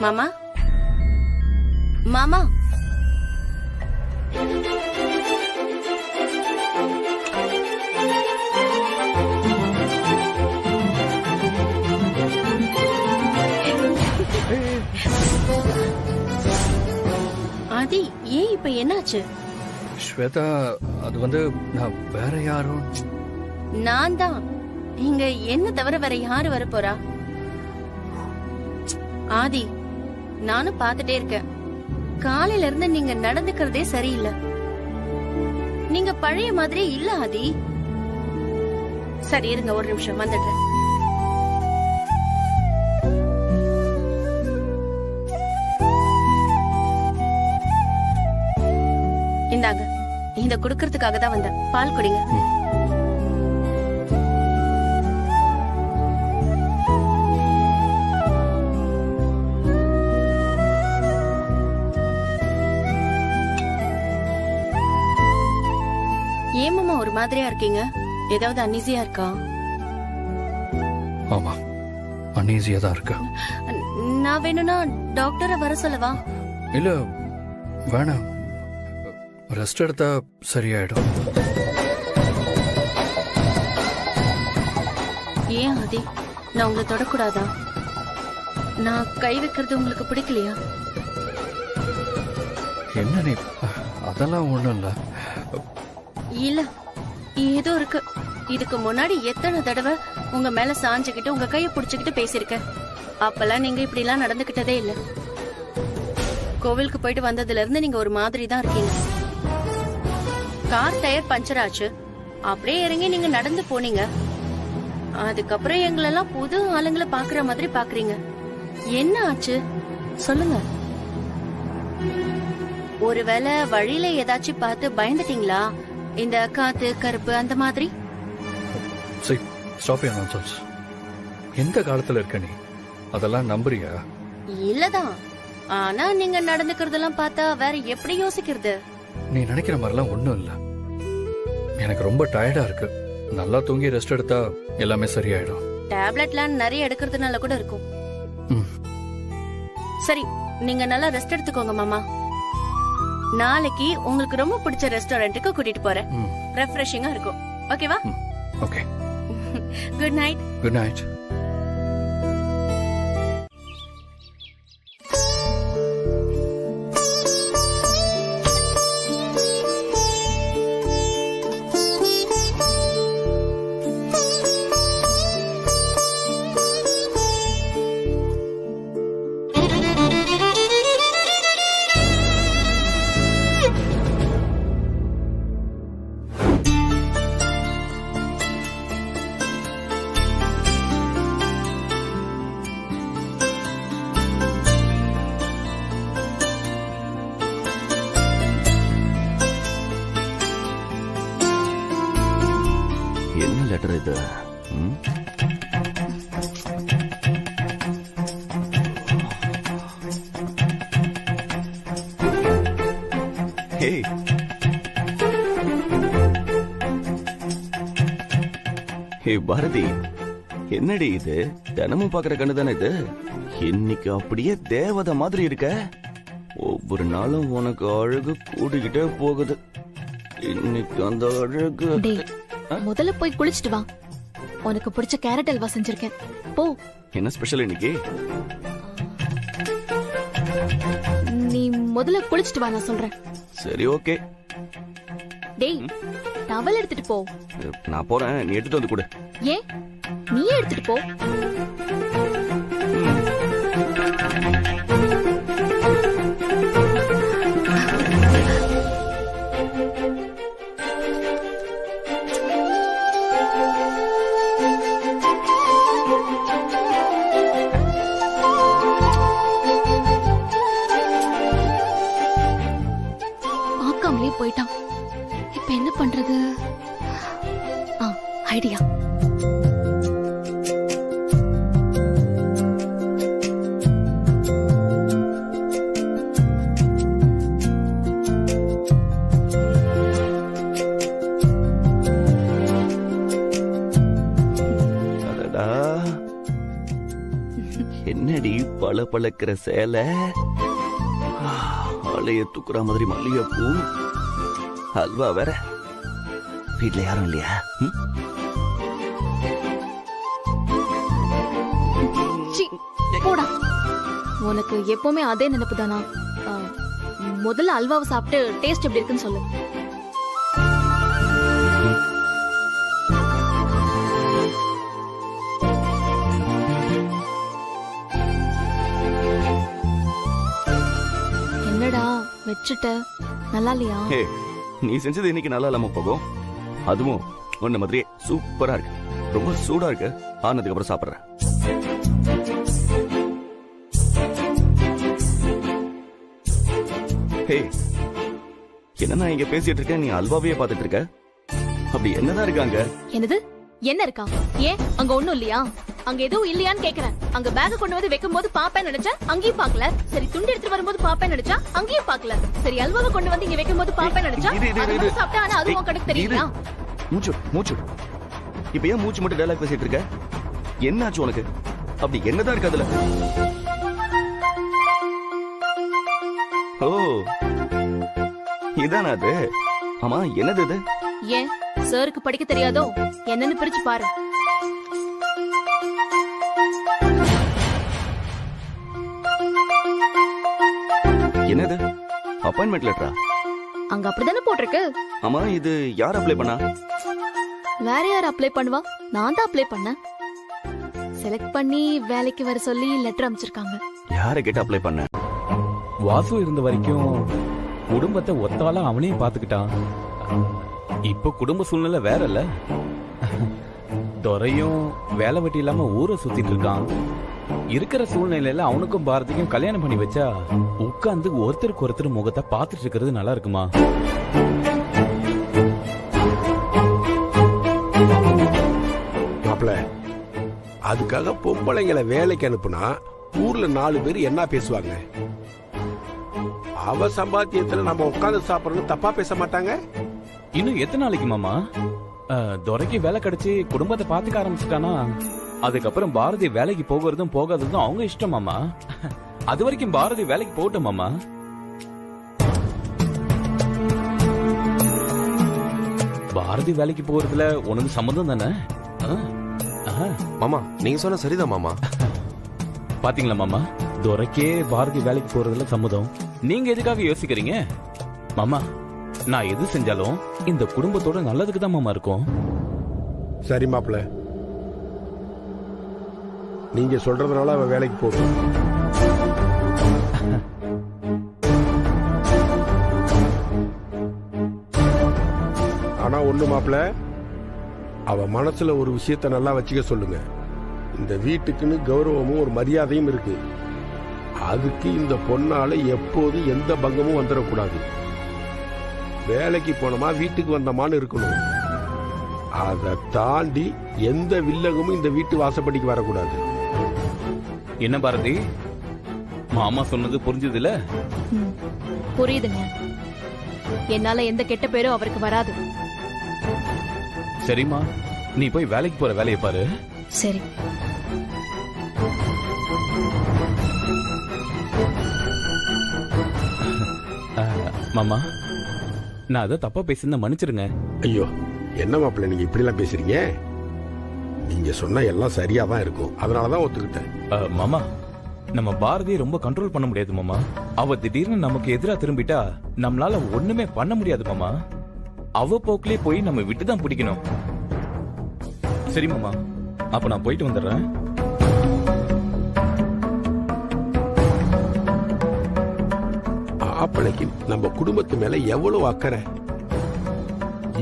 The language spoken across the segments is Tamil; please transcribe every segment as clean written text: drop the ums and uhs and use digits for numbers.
மாமா மாமா ஆதி, ஏன் இப்ப என்னாச்சு? ஸ்வேதா, அது நான் வேற யாரும். நான் தான். இங்க என்ன தவிர வேற யாரு வர போறா? ஆதி, நானும் பாத்துட்டே இருக்கேன். காலையில இருந்து நீங்க நடந்துக்கிறதே சரியில்லை. நீங்க பழைய மாதிரி இல்ல ஆதி. சரி இருங்க, ஒரு நிமிஷம் வந்துடுறேன். இந்தாங்க, இத குடுக்கறதுக்காக தான் வந்தேன். பால் குடிங்க. ஏமாமா ஒரு மாதிரியா இருக்கீங்க? ஏதாவது அன்ஈசியா இருக்கா? ஆமா, அன்ஈசியா தான் இருக்கா. நான் வேணும்னா டாக்டரை வர சொல்லவா? இல்ல வேணாம், ரெஸ்ட் எடுத்தா சரியாயிடும். ஏன் ஆதி, நான் உங்களை தொடக்கூடாதா? நான் கை வைக்கிறது உங்களுக்கு பிடிக்கலையா? என்ன நீ, அதெல்லாம் ஒண்ணும் இல்ல. இல்ல, ஏதோ இருக்கு. இதுக்கு முன்னாடி எத்தனை தடவை உங்க மேல சாஞ்சுக்கிட்டு உங்க கைய புடிச்சுக்கிட்டு பேசிருக்கேன். அப்பெல்லாம் நீங்க இப்படி எல்லாம் நடந்துகிட்டதே இல்ல. கோவிலுக்கு போயிட்டு வந்ததுல இருந்து நீங்க ஒரு மாதிரி தான் இருக்கீங்க. கார் டயர் பஞ்சர் ஆச்சு, அப்படியே இறங்கி நீங்க நடந்து போனீங்க. அதுக்கப்புறம் எங்களெல்லாம் புது ஆளுங்களை பாக்குற மாதிரி பாக்குறீங்க. என்ன ஆச்சு சொல்லுங்க. ஒருவேளை வழியில ஏதாச்சும் பார்த்து பயந்துட்டீங்களா? இந்த காத்து கருப்பு அந்த மாதிரி? சரி, ஸ்டாப் யுவர் நான்சென்ஸ். எந்த காலத்துல இருக்க நீ? அதெல்லாம் நம்புறியா? இல்லதான், ஆனா நீங்க நடந்துக்கிறதெல்லாம் பார்த்தா வேற எப்படி யோசிக்கிறது? நீ நினைக்கிற மாதிரிலாம் ஒண்ணும் இல்ல. எனக்கு ரொம்ப டயர்டா இருக்கு. நல்லா தூங்கி ரெஸ்ட் எடுத்தா எல்லாமே சரியாயிடும். டேப்லெட்லாம் நிறைய எடுக்கிறதுனால கூட இருக்கும். சரி, நீங்க நல்லா ரெஸ்ட் எடுத்துக்கோங்க மாமா. நாளைக்கு உங்களுக்கு ரொம்ப பிடிச்ச ரெஸ்டாரண்ட்டுக்கு கூட்டிட்டு போறேன். ரெஃப்ரெஷிங்கா இருக்கும். ஓகேவா? Okay. Good night. Good night. என்ன லெட்டர் இது? பாரதி, என்னடி இது? தினமும் பாக்குற கண்ணு தானே இது? இன்னைக்கு அப்படியே தேவதை மாதிரி இருக்க. ஒவ்வொரு நாளும் உனக்கு அழகு கூடிக்கிட்டே போகுது. இன்னைக்கு அந்த அழகு. முதல்ல போய் குளிச்சிட்டு வா. உனக்கு பிடிச்ச கேரட் அல்வா செஞ்சிருக்கேன், போ. என்ன ஸ்பெஷல் இன்னைக்கு? நீ முதல்ல குளிச்சிட்டு வா, நான் சொல்றேன். சரி, ஓகே. டேய், டவல் எடுத்துட்டு போ. நான் போறேன், நீ எடுத்துட்டு வந்து கொடு. ஏன்? நீயே எடுத்துட்டு போ. பார்க்காமலே போயிட்டான். இப்ப என்ன பண்றது? ஐடியா. பல பழக்கிற சேலை, ஆளைய தூக்குற மாதிரி மல்லிகைப்பூ, அல்வா வேற. வீட்டுல யாரும் இல்லையா? சீ, போடா. உனக்கு எப்பவுமே அதே நினைப்பு தானா? முதல்ல அல்வாவை சாப்பிட்டு டேஸ்ட் எப்படி இருக்குன்னு சொல்லு. என்னடா வச்சுட்ட? நல்லா இல்லையா? ஹே, நீ செஞ்சது இன்னைக்கு நல்லா இல்லாம போகும். அதுவும் உன்ன மாதிரியே சூப்பரா இருக்கு. ரொம்ப சூடா இருக்கு. ஆனதுக்கு அப்புறம் சாப்பிடுறேன். ஹே, என்ன நான் இங்க பேசிட்டு இருக்கேன், நீ அல்வாவையே பாத்துட்டு இருக்க? அப்படி என்னதான் இருக்காங்க? என்னது? என்ன இருக்கா? ஏன் அங்க ஒண்ணும் இல்லையா? அங்க எதுவும் இல்லையான்னு கேக்குறேன். அங்க பேக் கொண்டு வந்து வைக்கும் போது பாப்பேன் நினைச்சா அங்கேயும் பாக்கல. சரி, துண்டு எடுத்து வரும்போது பாப்பேன் நினைச்சா அங்கேயும் பாக்கல. சரி, அல்வாவை கொண்டு வந்து இங்க வைக்கும் போது பாப்பேன் நினைச்சா அது மட்டும் சாப்பிட்டா, ஆனா அதுவும் கணக்கு தெரியல. மூச்சு மூச்சு. இப்ப ஏன் மூச்சு மட்டும் டயலாக் பேசிட்டு இருக்க? என்னாச்சு உனக்கு? அப்படி என்னதான் இருக்கு அதுல? ஓ, இதானா அது? ஆமா, என்னது இது? ஏன் சாருக்கு படிக்க தெரியாதோ? என்னன்னு பிரிச்சு பாரு. என்னது? அப்பாயின்மெண்ட் லெட்டரா? அங்க அப்படிதானே போட்டிருக்கு. ஆமா, இது யார் அப்ளை பண்ணா? வேற யார் அப்ளை பண்ணுவா? நான் தான் அப்ளை பண்ணேன். செலக்ட் பண்ணி வேலைக்கு வர சொல்லி லெட்டர் அனுப்பிச்சிருக்காங்க. யாரை கேட்டு அப்ளை பண்ண? வாசு இருந்த வரைக்கும் குடும்பத்தை ஒத்தால அவனே பாத்துக்கிட்டான். இப்ப குடும்ப சூழ்நிலை வேற இல்ல. துரையும் வேலை வெட்டி இல்லாம ஊரை சுத்திட்டு இருக்கான். இருக்கிற சூழ்நிலையில அவனுக்கும் பாரதிக்கும் கல்யாணம் பண்ணி வச்சா உட்கார்ந்து ஒருத்தருக்கு ஒருத்தர் முகத்தை பாத்துட்டு இருக்கிறது நல்லா இருக்குமா? மாப்பிள்ள, அதுக்காக பொம்பளைங்களை வேலைக்கு அனுப்புனா ஊர்ல 4 பேர் என்ன பேசுவாங்க? அவ சம்பாத்தியத்துல நம்ம உட்கார்ந்து சாப்பிடணும் தப்பா பேச மாட்டாங்க? இன்னும் எத்தனை நாளைக்கு மாமா? துரைக்கு வேலை கிடைச்சி குடும்பத்தை பாத்துக்க ஆரம்பிச்சுட்டானா அதுக்கப்புறம் பாரதி வேலைக்கு போகிறதும் போகாததும் அவங்க இஷ்டம் மாமா. அது வரைக்கும் பாரதி வேலைக்கு போகட்டும் மாமா. பாரதி வேலைக்கு போறதுல உனக்கு சம்மதம் தானே? மாமா, நீங்க சொன்ன சரிதான் மாமா. பாத்தீங்களா மாமா, துரைக்கே பாரதி வேலைக்கு போறதுல சம்மதம். நீங்க எதுக்காக யோசிக்கிறீங்க? மாமா, நான் எது செஞ்சாலும் இந்த குடும்பத்தோட நல்லதுக்கு தான் மாமா இருக்கும். சரி மாப்பிள்ள, நீங்க சொல்றதுனால அவ வேலைக்கு போகும். ஆனா ஒண்ணு மாப்பிள்ள, அவ மனசுல ஒரு விஷயத்த நல்லா வச்சுக்க சொல்லுங்க. இந்த வீட்டுக்குன்னு கௌரவமும் ஒரு மரியாதையும் இருக்கு. அதுக்கு இந்த பொண்ணால எப்போது எந்த பங்கமும் வந்துடக்கூடாது. வேலைக்கு போனோமா வீட்டுக்கு வந்தமான்னு இருக்கணும். அதை தாண்டி எந்த வில்லகமும் இந்த வீட்டு வாசப்படிக்கு வரக்கூடாது. என்ன பாரதி, மாமா சொன்னது புரிஞ்சதுல? புரியுதுங்க. என்னால எந்த கெட்ட பேரும் அவருக்கு வராது. சரிம்மா, நீ போய் வேலைக்கு போற வேலையை பாரு. சரி. மாமா, நான் அதை தப்பா பேசியிருந்தா மன்னிச்சிருங்க. ஐயோ, என்ன மாப்பிள்ள நீங்க இப்படி எல்லாம் பேசுறீங்க? நீங்க சொன்னா எல்லாம் சரியா தான் இருக்கும். அதனாலதான் ஒத்துக்கிட்டேன். மாமா, நம்ம பாரதியை ரொம்ப கண்ட்ரோல் பண்ண முடியாது மாமா. அவ திடீர்னு நமக்கு எதிரா திரும்பிட்டா நம்மளால ஒண்ணுமே பண்ண முடியாது மாமா. அவ போக்கிலே போய் நம்ம விட்டுதான் பிடிக்கணும். சரி மாமா, அப்ப நான் போயிட்டு வந்துடுறேன். மாப்பிள்ளைக்கு நம்ம குடும்பத்து மேல எவ்வளவு அக்கறை.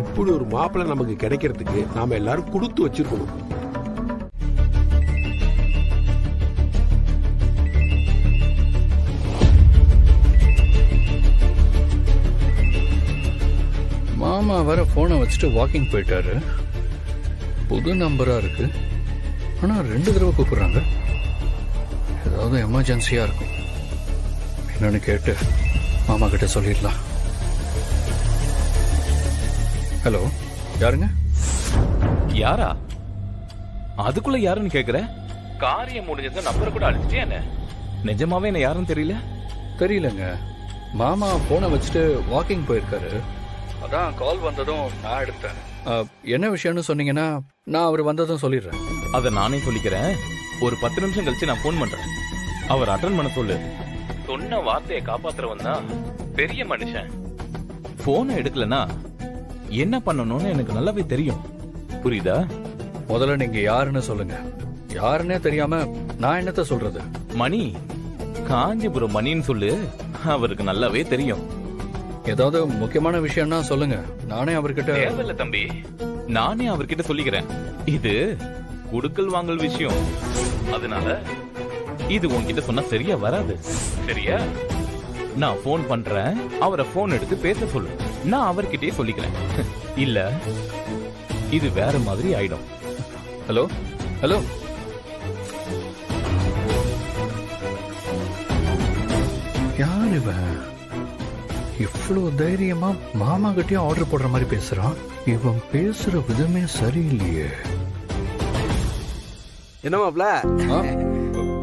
இப்படி ஒரு மாப்பிள்ளை நமக்கு கிடைக்கிறதுக்கு நாம எல்லாரும் கொடுத்து வச்சிருக்கணும். மாமா வர போனை வச்சுட்டு வாக்கிங் போயிட்டாரு. புது நம்பரா இருக்கு, ஆனா 2 தடவை கூப்பிடுறாங்க. ஏதாவது எமர்ஜென்சியா இருக்கும். என்னன்னு கேட்டு மாமா கிட்ட சொல்லிடலாம். ஹலோ, யாருங்க? யாரா? அதுக்குள்ள யாருன்னு கேக்குற? காரியம் முடிஞ்சது நம்பரை கூட அழிச்சிட்டே என்ன? நிஜமாவே என்ன யாரும் தெரியல? தெரியலங்க. மாமா போனை வச்சுட்டு வாக்கிங் போயிருக்காரு. அதான் கால் வந்ததும் நான் எடுத்தேன். என்ன விஷயம்னு சொன்னீங்கன்னா நான் அவர் வந்ததும் சொல்லிடுறேன். அத நானே சொல்லிக்கிறேன். ஒரு 10 நிமிஷம் கழிச்சு நான் போன் பண்றேன். அவர் அட்டன் பண்ண சொல்லு. சொன்ன வார்த்தையை காப்பாத்துறவன் தான் பெரிய மனுஷன். போனை எடுக்கலனா என்ன பண்ணணும்னு எனக்கு நல்லாவே தெரியும். புரியுதா? முதல்ல நீங்க யாருன்னு சொல்லுங்க. யாருன்னே தெரியாம நான் என்னத்த சொல்றது? மணி, காஞ்சிபுரம் மணின்னு சொல்லு. அவருக்கு நல்லாவே தெரியும். ஏதாவது முக்கியமான விஷயம்னா சொல்லுங்க. நானே அவர்கிட்ட. தேவையில்ல தம்பி, நானே அவர்கிட்ட சொல்லிக்கிறேன். இது குடுக்கல் வாங்கல் விஷயம். அதனால இது உன்கிட்ட சொன்னா சரியா வராது. சரியா? நான் போன் பண்றேன், அவரை போன் எடுத்து பேச சொல்லு. நான் அவர்கிட்டயே சொல்லிக்கிறேன். இல்ல இது வேற மாதிரி ஆயிடும். ஹலோ ஹலோ, யார் இவன்? இவ்வளவு தைரியமா மாமா கிட்டயும் ஆர்டர் போடுற மாதிரி பேசுறான். இவன் பேசுற விதமே சரியில்லையே. என்ன மாப்ள, ஆ?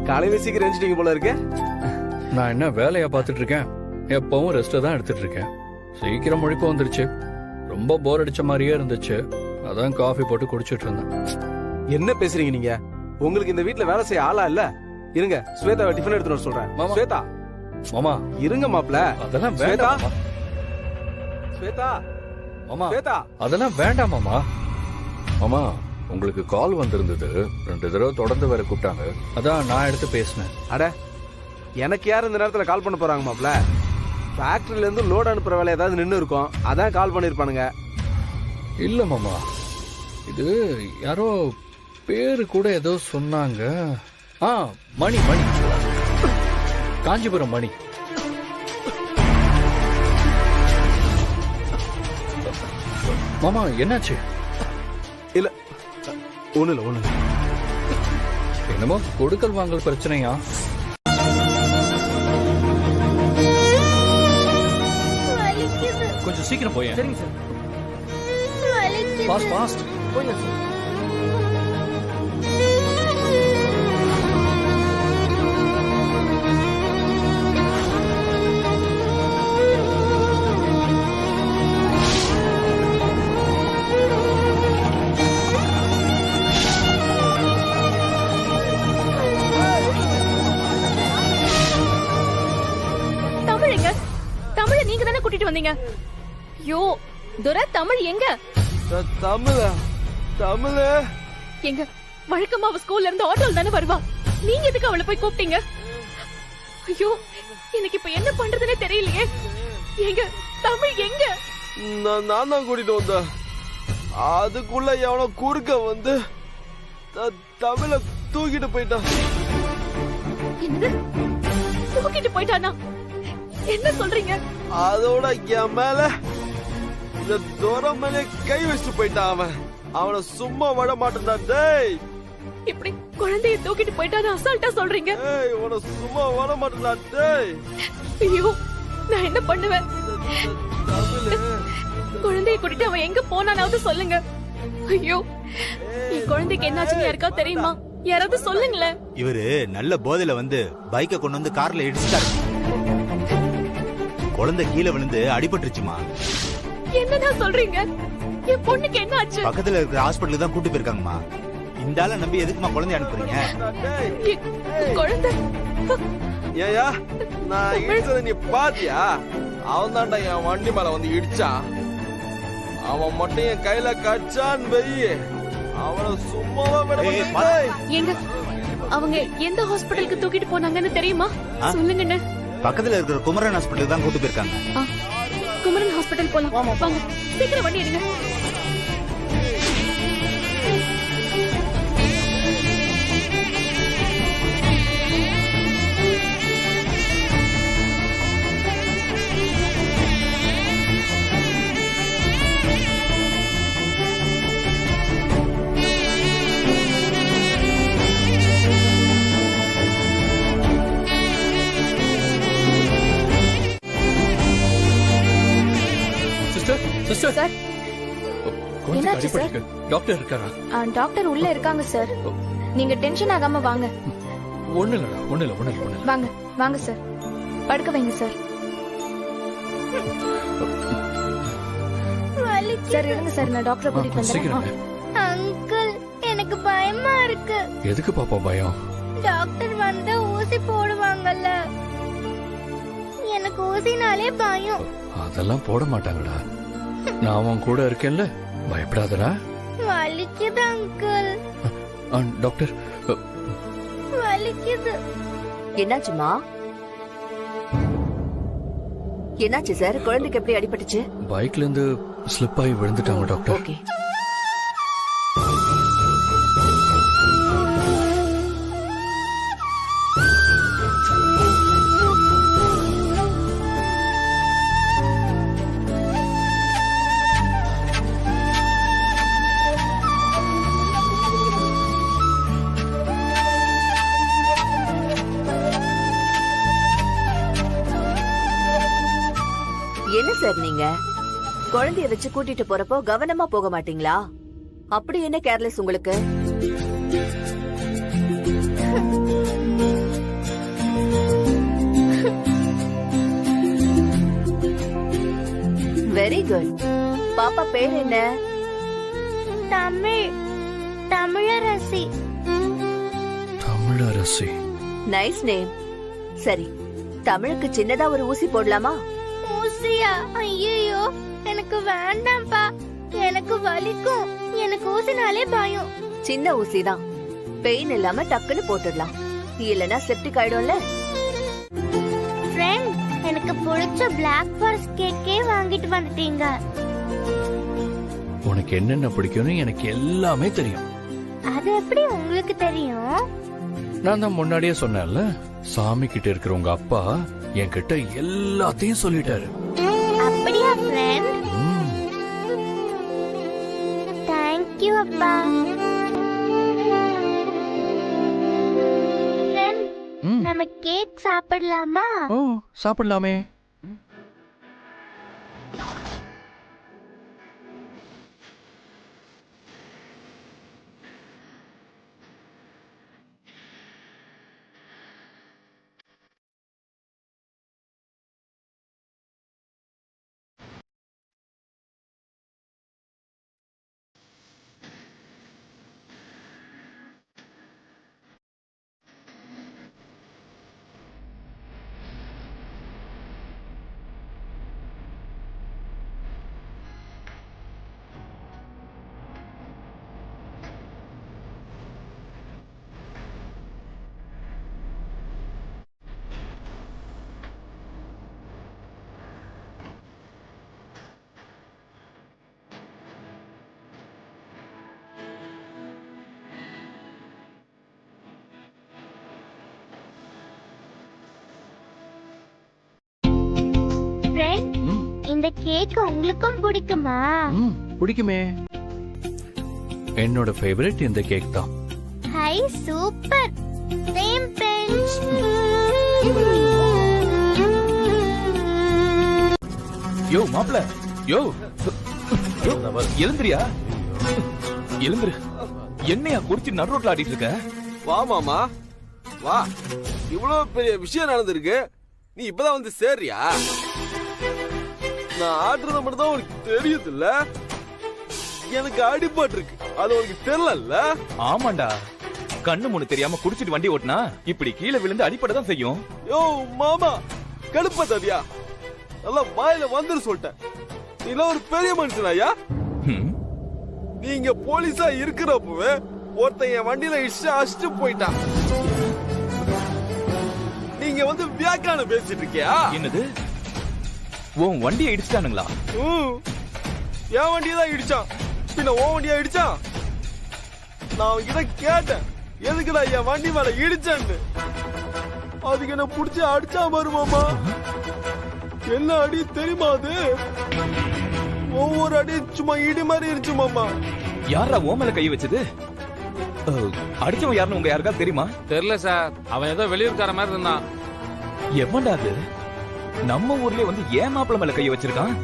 காலையில சீக்கிரம் எழுந்துட்டீங்க போல இருக்கு. நான் என்ன வேலையா பார்த்துட்டு இருக்கேன்? எப்பவும் ரெஸ்ட் தான் எடுத்துட்டு இருக்கேன். சீக்கிரம் முழிப்பு வந்துருச்சு. ரொம்ப போர் அடிச்ச மாதிரியே இருந்துச்சு. அதான் காஃபி போட்டு குடிச்சிட்டு இருந்தேன். என்ன பேசுறீங்க நீங்க? உங்களுக்கு இந்த வீட்ல வேலை செய்ய ஆளா இல்ல? இருங்க, ஸ்வேதாவை டிஃபன் எடுத்துட்டு வர சொல்றேன். மாமா. ஸ்வேதா, மாமா இருங்க மாப்ள. அதெல்லாம் ஸ்வேதா, வேண்டாம். ஸ்வேதா, மாமா ஸ்வேதா. அதெல்லாம் வேண்டாம் மாமா. மாமா, உங்களுக்கு கால் வந்திருந்தது. 2 தடவை தொடர்ந்து வேற கூப்பிட்டாங்க. அதான் நான் எடுத்து பேசினேன். அட, எனக்கு யார் இந்த நேரத்துல கால் பண்ண போறாங்க மாப்ள? ஃபேக்டரியில இருந்து லோட் அனுப்புற வேலை ஏதாவது நின்னு இருக்கும், அதான் கால் பண்ணிருப்பானுங்க. இல்ல மாமா, இது யாரோ பேரு கூட ஏதோ சொன்னாங்க. மணி மணி, காஞ்சிபுரம் மணி. மாமா என்னாச்சு? இல்ல, ஒண்ணு இல்ல, ஒண்ணு இல்ல. என்னமோ கொடுக்கல் வாங்கல் பிரச்சனையா? கொஞ்சம் சீக்கிரம் போய். சரிங்க சார். Fast fast. போங்க சார். தமிழுங்க, தமிழ நீங்க தானே கூட்டிட்டு வந்தீங்க. யோ துரை, தமிழ் எங்க? தமிழ, தமிழ எங்க? வழக்கமா அவ ஸ்கூல்ல இருந்து ஆட்டோல தானே வருவா. நீங்க எதுக்கு அவளை போய் கூப்பிட்டீங்க? ஐயோ, எனக்கு இப்ப என்ன பண்றதுன்னே தெரியலையே. எங்க தமிழ் எங்க? நான் தான் கூட்டிட்டு வந்தேன். அதுக்குள்ள எவனோ குறுக்க வந்து தமிழ தூக்கிட்டு போயிட்டான். என்னது? தூக்கிட்டு போயிட்டானா? என்ன சொல்றீங்க? அதோட என் மேல இந்த துரை மேலே கை வச்சுட்டு போயிட்டான். அவனை சும்மா விட மாட்டேன்டா. டேய், இப்படி குழந்தைய தூக்கிட்டு போயிட்டான்னு அசால்ட்டா சொல்றீங்க. டேய், உன சும்மா விட மாட்டேன்டா. டேய், ஐயோ, நான் என்ன பண்ணுவேன்? குழந்தைய கூட்டிட்டு அவன் எங்க போனானாவது சொல்லுங்க. ஐயோ, என் குழந்தைக்கு என்னாச்சுன்னு யாருக்கா தெரியுமா? யாராவது சொல்லுங்களேன். இவரு நல்ல போதையில வந்து பைக்கை கொண்டு வந்து கார்ல இடிச்சுட்டாரு. குழந்தை கீழே விழுந்து அடிபட்டுருச்சுமா. என்னடா சொல்றீங்க? என் பொண்ணுக்கு என்ன ஆச்சு? பக்கத்துல இருக்கிற ஹாஸ்பிட்டலுக்கு தான் கூட்டு போயிருக்காங்கம்மா. இந்த ஆளை நம்பி எதுக்குமா குழந்தை அனுப்புறீங்க? டேய், என் குழந்தை. ஏயா, நான் இடிச்சத நீ பாத்தியா? அவன் தான்டா என் வண்டி மேல வந்து இடிச்சான். அவன் மட்டும் என் கையில கச்சான் வெயி, அவனை சும்மாவா விட மாட்டேன். எங்க அவங்க எந்த ஹாஸ்பிடலுக்கு தூக்கிட்டு போனாங்கன்னு தெரியுமா? சொல்லுங்கண்ணே. பக்கத்துல இருக்கிற குமரன் ஹாஸ்பிட்டலுக்கு தான் கூட்டு போயிருக்காங்க. குமரன் ஹாஸ்பிடல் போலாம். வாங்க, சீக்கிரம் வண்டி எடுங்க. சிஸ்டர், சார், கொஞ்சம் என்னாச்சு அடிபட்டிருக்கு. டாக்டர் இருக்காரா? டாக்டர் உள்ள இருக்காங்க சார். நீங்க டென்ஷன் ஆகாம வாங்க. ஒண்ணு இல்ல வாங்க வாங்க சார், படுக்க வைங்க சார். சார் இருங்க சார், நான் டாக்டரை கூட்டிட்டு சீக்கிரம். வந்துடுறேன். அங்கிள், எனக்கு பயமா இருக்கு. எதுக்கு பாப்பா பயம்? டாக்டர் வந்து ஊசி போடுவாங்கல்ல, எனக்கு ஊசினாலே பயம். அதெல்லாம் போட மாட்டாங்கடா. நான் அவன் கூட இருக்கேன்ல, பயப்படாதடா. வலிக்குது அங்கிள், டாக்டர். வலிக்குது. என்னாச்சுமா? என்னாச்சு சார்? குழந்தைக்கு எப்படி அடிபட்டுச்சு? பைக்ல இருந்து ஸ்லிப் ஆகி விழுந்துட்டாங்க டாக்டர். ஓகே. என்ன சார் நீங்க குழந்தைய வச்சு கூட்டிட்டு போறப்போ கவனமா போக மாட்டீங்களா? அப்படி என்ன கேர்லெஸ் உங்களுக்கு? Very good. பாப்பா பேர் என்ன? தமிழரசி. தமிழரசி. Nice name. சரி, தமிழுக்கு சின்னதா ஒரு ஊசி போடலாமா? ஊசியா? ஐயோ, எனக்கு வேண்டாம்ப்பா, எனக்கு வலிக்கும். எனக்கு ஊசினாலே பயம். சின்ன ஊசி தான், பெயின் இல்லாம டக்குன்னு போட்டுடலாம். இல்லனா செப்டிக் ஆயிடும்ல. ஃப்ரெண்ட், எனக்கு பிடிச்ச பிளாக் ஃபாரஸ்ட் கேக்கே வாங்கிட்டு வந்துட்டீங்க. உனக்கு என்னென்ன பிடிக்கும்னு எனக்கு எல்லாமே தெரியும். அது எப்படி உங்களுக்கு தெரியும்? நான் தான் முன்னாடியே சொன்னேன்ல, சாமி கிட்ட இருக்கிற உங்க அப்பா என்கிட்ட எல்லாத்தையும் சொல்லிட்டாரு. அப்படியா ஃப்ரெண்ட்? தேங்க்யூ அப்பா. ஃப்ரெண்ட், நம்ம கேக் சாப்பிடலாமா? ஓ, சாப்பிடலாமே. இந்த கேக் உங்களுக்கும் பிடிக்குமா? பிடிக்குமே. என்னோட ஃபேவரட் இந்த கேக் தான். Hi, super. Same bench. Yo மாப்ள, யோ எழுந்திரியா, எழுந்திரு. என்னையா குடிச்சு நடு ரோட்ல ஆடிட்டு இருக்க? வா மாமா வா. இவ்வளவு பெரிய விஷயம் நடந்திருக்கு, நீ இப்பதான் வந்து சேர்றியா? நான் ஆடுறத மட்டும் தான் உனக்கு தெரியுது இல்ல? எனக்கு அடிபட்டு இருக்கு, அது உனக்கு தெரியல? ஆமாண்டா, கண்ணு மூணு தெரியாம குடிச்சிட்டு வண்டி ஓட்டினா இப்படி கீழே விழுந்து அடிப்படை செய்யும். யோ மாமா, கடுப்ப தவியா நல்லா வாயில வந்துரு சொல்லிட்டேன். நீ ஒரு பெரிய மனுஷனாயா? நீங்க போலீஸா இருக்கிறப்பவே ஒருத்தன் என் வண்டியில அடிச்சுட்டு போயிட்டான். நீங்க வந்து வியாக்கியானம் பேசிட்டு இருக்கியா? என்னது, உன் வண்டியை இடிச்சிட்டானுங்களா? என் வண்டியை தான் இடிச்சான், பின்ன உன் வண்டியா இடிச்சான்? நான் அவன்கிட்ட கேட்டேன், எதுக்குடா என் வண்டி மேல இடிச்சான்னு. அதுக்கு என்ன புடிச்சு அடிச்சா வருமாமா. என்ன அடி தெரியுமா? அது ஒவ்வொரு அடி சும்மா இடி மாதிரி இருந்துச்சு மாமா. யாரா ஓ மேல கை வச்சது? அடிச்சவன் யாருன்னு உங்க யாருக்கா தெரியுமா? தெரியல சார், அவன் ஏதோ வெளியூர்கார மாதிரி இருந்தான். எவன்டா அது? நம்ம ஊர்லயே வந்து ஏன் மாப்பிள மேல கைய வச்சிருக்கான்?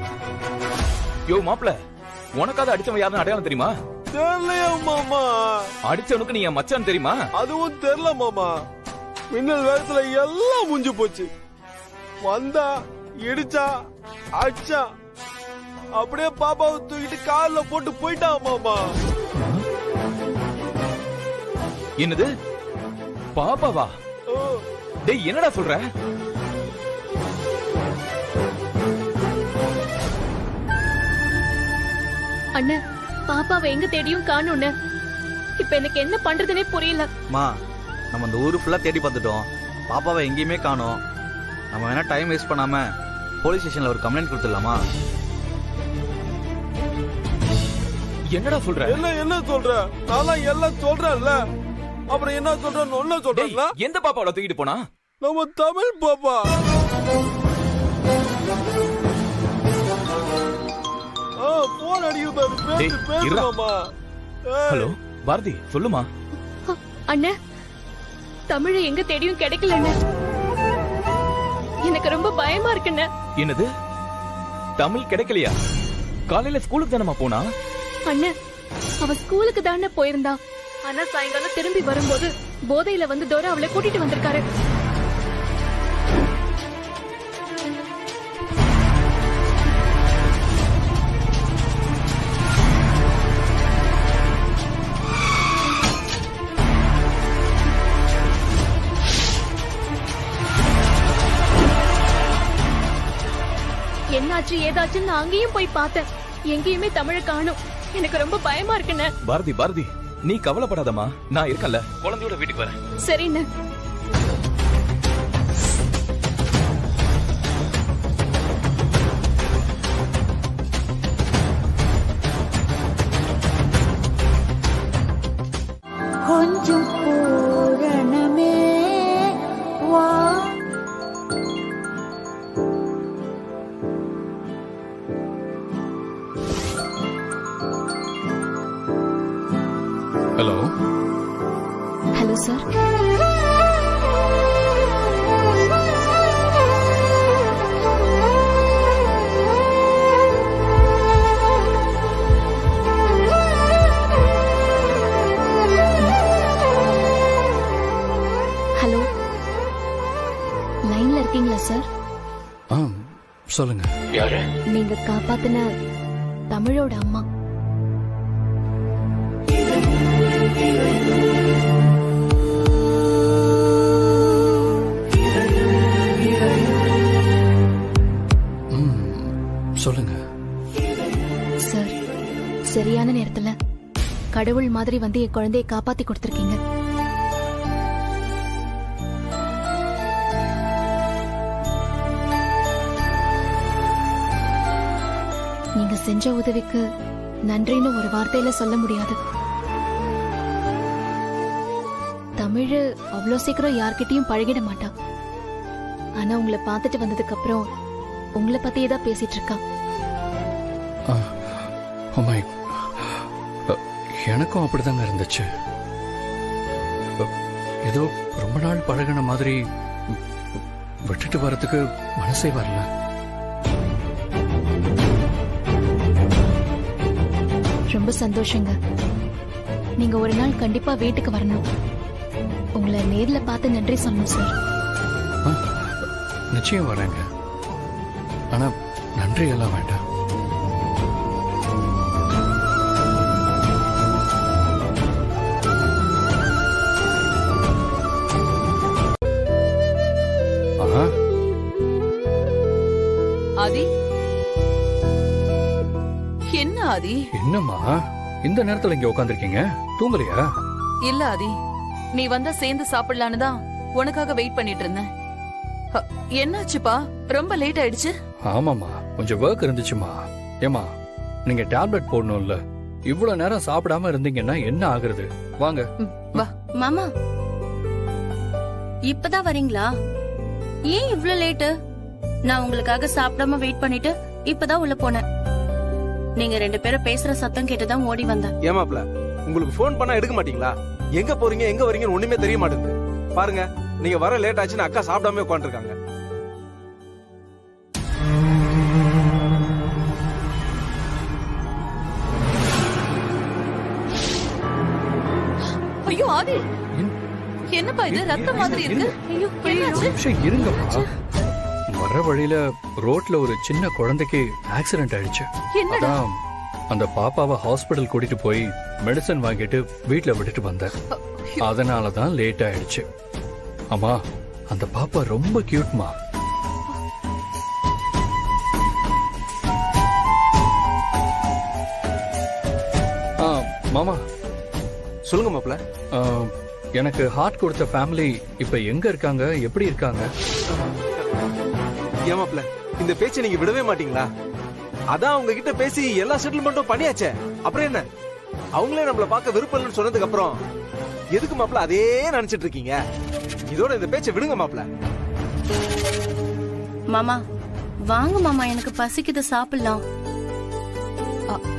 யோ மாப்பிள, உனக்காவது அடிச்சவன் யாருன்னு அடையாளம் தெரியுமா? தெரியலையா மாமா. அடிச்சவனுக்கு நீ என் மச்சான் தெரியுமா? அதுவும் தெரியல மாமா. மின்னல் வேகத்துல எல்லாம் முடிஞ்சு போச்சு. வந்தா இடிச்சா அடிச்சா அப்படியே பாப்பாவை தூக்கிட்டு கார்ல போட்டு போயிட்டான் மாமா. என்னது பாப்பாவா? டேய் என்னடா சொல்ற? அண்ணா பாப்பாவை எங்க தேடியும் காணோம்னு. இப்ப எனக்கு என்ன பண்றதுனே புரியல. மா நம்ம இந்த ஊரு ஃபுல்லா தேடி பார்த்துட்டோம், பாப்பாவை எங்கேயுமே காணோம். நம்ம வேணா டைம் வேஸ்ட் பண்ணாம போலீஸ் ஸ்டேஷன்ல ஒரு கம்ப்ளைண்ட் கொடுத்துடலாமா? என்னடா சொல்ற? என்ன சொல்ற? நான் எல்லாம் சொல்றேன்ல, அப்புறம் என்ன சொல்றேன்னு ஒன்ன சொல்றேன்ல. எந்த பாப்பாவோட தூக்கிட்டு போனா? நம்ம தமிழ் பாப்பா. போன் அடிக்குது, பேசுமா. ஹலோ பாரதி, சொல்லுமா. அண்ணா தமிழை எங்க தேடியும் கிடைக்கல. எனக்கு ரொம்ப பயமா இருக்குண்ண. என்னது தமிழ் கிடைக்கலையா? காலையில ஸ்கூலுக்கு தானமா போனா? அண்ணா அவ ஸ்கூலுக்கு தானே போயிருந்தா. ஆனா சாயங்காலம் திரும்பி வரும்போது போதையில வந்து தோர அவளை கூட்டிட்டு வந்திருக்காரு. என்னாச்சு ஏதாச்சுன்னு நான் அங்கேயும் போய் பார்த்தேன். எங்கேயுமே தமிழை காணோம். எனக்கு ரொம்ப பயமா இருக்குண்ணே. பாரதி பாரதி, நீ கவலைப்படாதம்மா, நான் இருக்கல. குழந்தையோட வீட்டுக்கு வரேன். சரிண்ணே. கொஞ்சம் பூரணமே வா. ஹலோ. Hello sir. ஹலோ, லைன்ல இருக்கீங்களா சார்? சொல்லுங்க. யாரு? நீங்க காப்பாத்தின தமிழோட அம்மா. சொல்லுங்க சார். சரியான நேரத்துல கடவுள் மாதிரி வந்து என் குழந்தையை காப்பாத்தி கொடுத்திருக்கீங்க. நீங்க செஞ்ச உதவிக்கு நன்றின்னு ஒரு வார்த்தையில சொல்ல முடியாது. தமிழ் அவ்வளோ சீக்கிரம் யார்கிட்டயும் பழகிட மாட்டா. ஆனா உங்களை பார்த்துட்டு வந்ததுக்கு அப்புறம் உங்களை பத்தியே தான் பேசிட்டு இருக்கா. எனக்கும் அப்படிதாங்க இருந்துச்சு. ஏதோ ரொம்ப நாள் பழகின மாதிரி விட்டுட்டு வரதுக்கு மனசே வரல. ரொம்ப சந்தோஷங்க. நீங்க ஒரு நாள் கண்டிப்பா வீட்டுக்கு வரணும். உங்களை நேர்ல பார்த்து நன்றி சொல்லணும் சார். நிச்சயம் வரேங்க. ஆனா நன்றி எல்லாம் வேண்டாம். ஆதி, என்ன ஆதி? என்னம்மா இந்த நேரத்துல இங்க உட்கார்ந்திருக்கீங்க? தூங்கலையா? இல்ல ஆதி, நீ வந்தா சேர்ந்து சாப்பிடலான்னு தான் உனக்காக வெயிட் பண்ணிட்டு இருந்தேன். என்னாச்சுப்பா, ரொம்ப லேட் ஆயிடுச்சு? ஆமாமா, கொஞ்சம் ஒர்க் இருந்துச்சுமா. ஏமா, நீங்க டேப்லெட் போடணும்ல, இவ்வளவு நேரம் சாப்பிடாம இருந்தீங்கன்னா என்ன ஆகுறது? வாங்க. வா மாமா. இப்பதான் வரீங்களா? ஏன் இவ்ளோ லேட்டு? நான் உங்களுக்காக சாப்பிடாம வெயிட் பண்ணிட்டு இப்பதான் உள்ள போனேன். நீங்க ரெண்டு பேரும் பேசுற சத்தம் கேட்டுதான் ஓடி வந்தேன். ஏமாப்ல, உங்களுக்கு போன் பண்ணா எடுக்க மாட்டீங்களா? எங்க போறீங்க எங்க வரீங்கன்னு ஒண்ணுமே தெரிய மாட்டேங்குது. பாருங்க, நீங்க வர லேட் ஆச்சுன்னு அக்கா சாப்பிடாம உட்காந்துருக்காங்க. ஐயோ ஆதி, என்னப்பா இது ரத்தம் மாதிரி இருக்கு ஐயோ என்னாச்சு நிமிஷம் இருங்கப்பா. வர வழியில ரோட்ல ஒரு சின்ன குழந்தைக்கு ஆக்சிடென்ட் ஆயிடுச்சு. என்னடா? அதான் அந்த பாப்பாவை ஹாஸ்பிடல் கூட்டிட்டு போய் மெடிசன் வாங்கிட்டு வீட்ல விட்டுட்டு வந்தேன். அதனாலதான் லேட் ஆயிடுச்சு. அம்மா, அந்த பாப்பா ரொம்ப கியூட்மா. மாமா சொல்லுங்க மாப்ள. எனக்கு ஹார்ட் கொடுத்த ஃபேமிலி இப்ப எங்க இருக்காங்க, எப்படி இருக்காங்க? ஏன் மாப்ள, இந்த பேச்சை நீங்க விடவே மாட்டீங்களா? அதான் அவங்க கிட்ட பேசி எல்லா செட்டில்மெண்ட்டும் பண்ணியாச்சே. அப்புறம் என்ன, அவங்களே நம்மள பார்க்க விருப்பம் இல்லைன்னு சொன்னதுக்கு அப்புறம் எதுக்கு மாப்ள அதே நினைச்சிட்டு இருக்கீங்க? இதோட இந்த பேச்சை விடுங்க மாப்ள. மாமா வாங்க மாமா, எனக்கு பசிக்குது, சாப்பிடலாம்.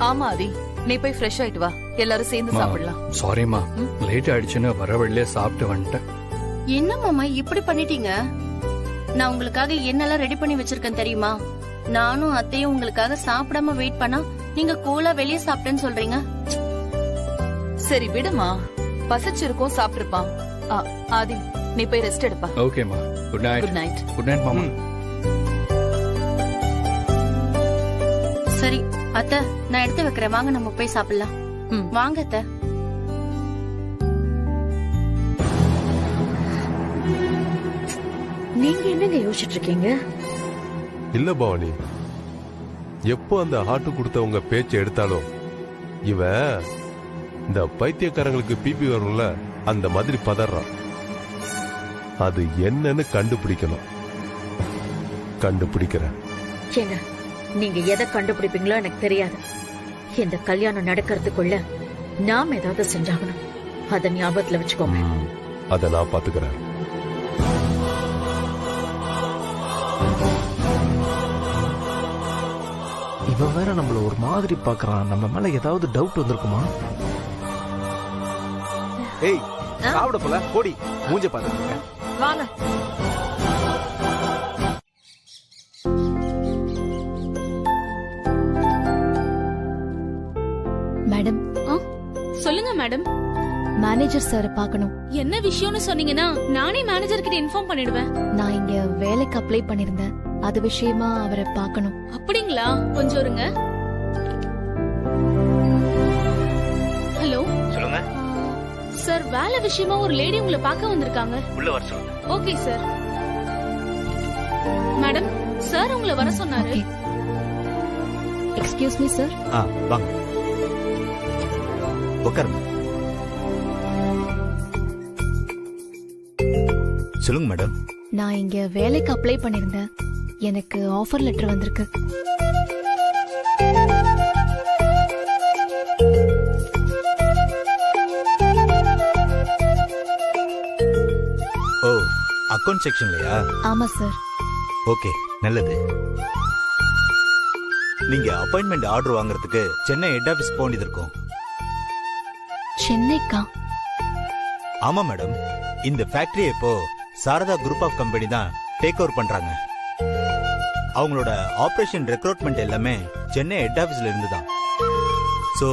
ஆமா ஆதி, நீ போய் ஃப்ரெஷ் ஆயிட்டு வா, எல்லாரும் சேர்ந்து சாப்பிடலாம். சாரிமா, லேட் ஆயிடுச்சுன்னு வர வழியிலே சாப்பிட்டு வந்துட்டேன். என்ன மாமா இப்படி பண்ணிட்டீங்க? நான் உங்களுக்காக என்னெல்லாம் ரெடி பண்ணி வச்சிருக்கேன் தெரியுமா? நானும் அத்தையும் உங்களுக்காக சாப்பிடாம வெயிட் பண்ணா நீங்க கூலா வெளியே சாப்பிட்டேன்னு சொல்றீங்க. சரி விடுமா, பசிச்சிருக்கோம், சாப்பிட்டுருப்பான். ஆதி நீ போய் ரெஸ்ட் எடுப்பா. ஓகேமா, good night. Good night. Good night மாமா. சரி அத்தை, நான் எடுத்து வைக்கிறேன், வாங்க நம்ம போய் சாப்பிடலாம். வாங்க அத்தை. நீங்க என்னங்க யோசிச்சுட்டு இருக்கீங்க? இல்ல பவானி, எப்போ அந்த ஹார்ட் கொடுத்தவங்க பேச்சை எடுத்தாலும் இவன் இந்த பைத்தியக்காரங்களுக்கு பிபி வரும்ல, அந்த மாதிரி பதறான். அது என்னன்னு கண்டுபிடிக்கணும். கண்டுபிடிக்கிறேன். ஏங்க, நீங்க எதை கண்டுபிடிப்பீங்களோ எனக்கு தெரியாது. இந்த கல்யாணம் நடக்கிறதுக்குள்ள நாம ஏதாவது செஞ்சாகணும். அத ஞாபகத்துல வச்சுக்கோங்க. அத நான் பாத்துக்கிறேன். இவன் வேற நம்மள ஒரு மாதிரி பாக்குறான். நம்ம மேல ஏதாவது டவுட் வந்திருக்குமா? ஏய், சாப்பிட போல கோடி மூஞ்ச பாத்துங்க. வாங்க. மேடம். சொல்லுங்க மேடம். மேனேஜர் சார் பார்க்கணும். என்ன விஷயம்னு சொன்னீங்கன்னா நானே மேனேஜர் கிட்ட இன்ஃபார்ம் பண்ணிடுவேன். நான் இங்க வேலைக்கு அப்ளை பண்ணிருந்தேன், அது விஷயமா அவரை பார்க்கணும். அப்படிங்களா? கொஞ்சம் இருங்க. ஹலோ, சொல்லுங்க சார். வேலை விஷயமா ஒரு லேடி உங்களை பார்க்க வந்திருக்காங்க. உள்ள வர சொல்லுங்க. Okay sir. மேடம், சார் உங்களை வர சொன்னாரு. Excuse me sir. வாங்க உட்காருங்க. சொல்லுங்க மேடம். நான் இங்க வேலைக்கு அப்ளை பண்ணிருந்தேன், எனக்கு ஆஃபர் லெட்டர் வந்திருக்கு. ஓ, அக்கவுண்ட் செக்ஷன்லயா? ஆமா சார். ஓகே, நல்லது. நீங்க அப்பாயின்மெண்ட் ஆர்டர் வாங்குறதுக்கு சென்னை ஹெட் ஆபீஸ் போக வேண்டியது இருக்கும். சென்னைக்கா? ஆமா மேடம், இந்த ஃபேக்டரி இப்போ சாரதா குரூப் ஆஃப் கம்பெனி தான் டேக் ஓவர் பண்றாங்க. அவங்களோட ஆபரேஷன் ரெக்ரூட்மெண்ட் எல்லாமே சென்னை ஹெட் ஆபீஸ்ல இருந்து தான். சோ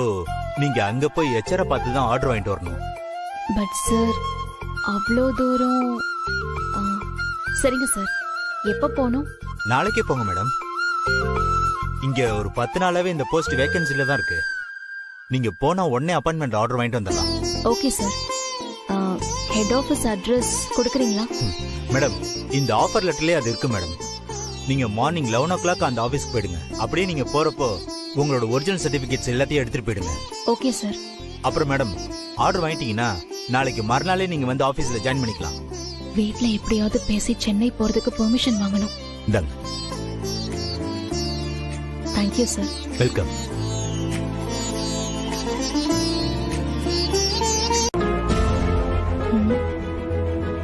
நீங்க அங்க போய் எச்சர பார்த்து தான் ஆர்டர் வாங்கிட்டு வரணும். பட் சார், அவ்வளோ தூரம். சரிங்க சார், எப்ப போகணும்? நாளைக்கே போங்க மேடம். இங்க ஒரு 10 நாளாவே இந்த போஸ்ட் வேகன்சில தான் இருக்கு. நீங்க போனா உடனே அப்பாயின்மெண்ட் ஆர்டர் வாங்கிட்டு வந்துடலாம். Okay sir. Head office address கொடுக்குறீங்களா? மேடம், இந்த ஆஃபர் லெட்டர்லயே அது இருக்கு மேடம். நீங்க மார்னிங் 11 o'clock அந்த ஆபீஸ்க்கு போயிடுங்க. அப்படியே நீங்க போறப்போ உங்களோட ஒரிஜினல் சர்டிபிகேட்ஸ் எல்லாத்தையும் எடுத்துட்டு போயிடுங்க. Okay sir. அப்புறம் மேடம், ஆர்டர் வாங்கிட்டீங்கன்னா நாளைக்கு மறுநாளே நீங்க வந்து ஆபீஸ்ல ஜாயின் பண்ணிக்கலாம். வீட்ல எப்படியாவது பேசி சென்னை போறதுக்கு பெர்மிஷன் வாங்கணும். இந்தாங்க. Thank you sir. வெல்கம்.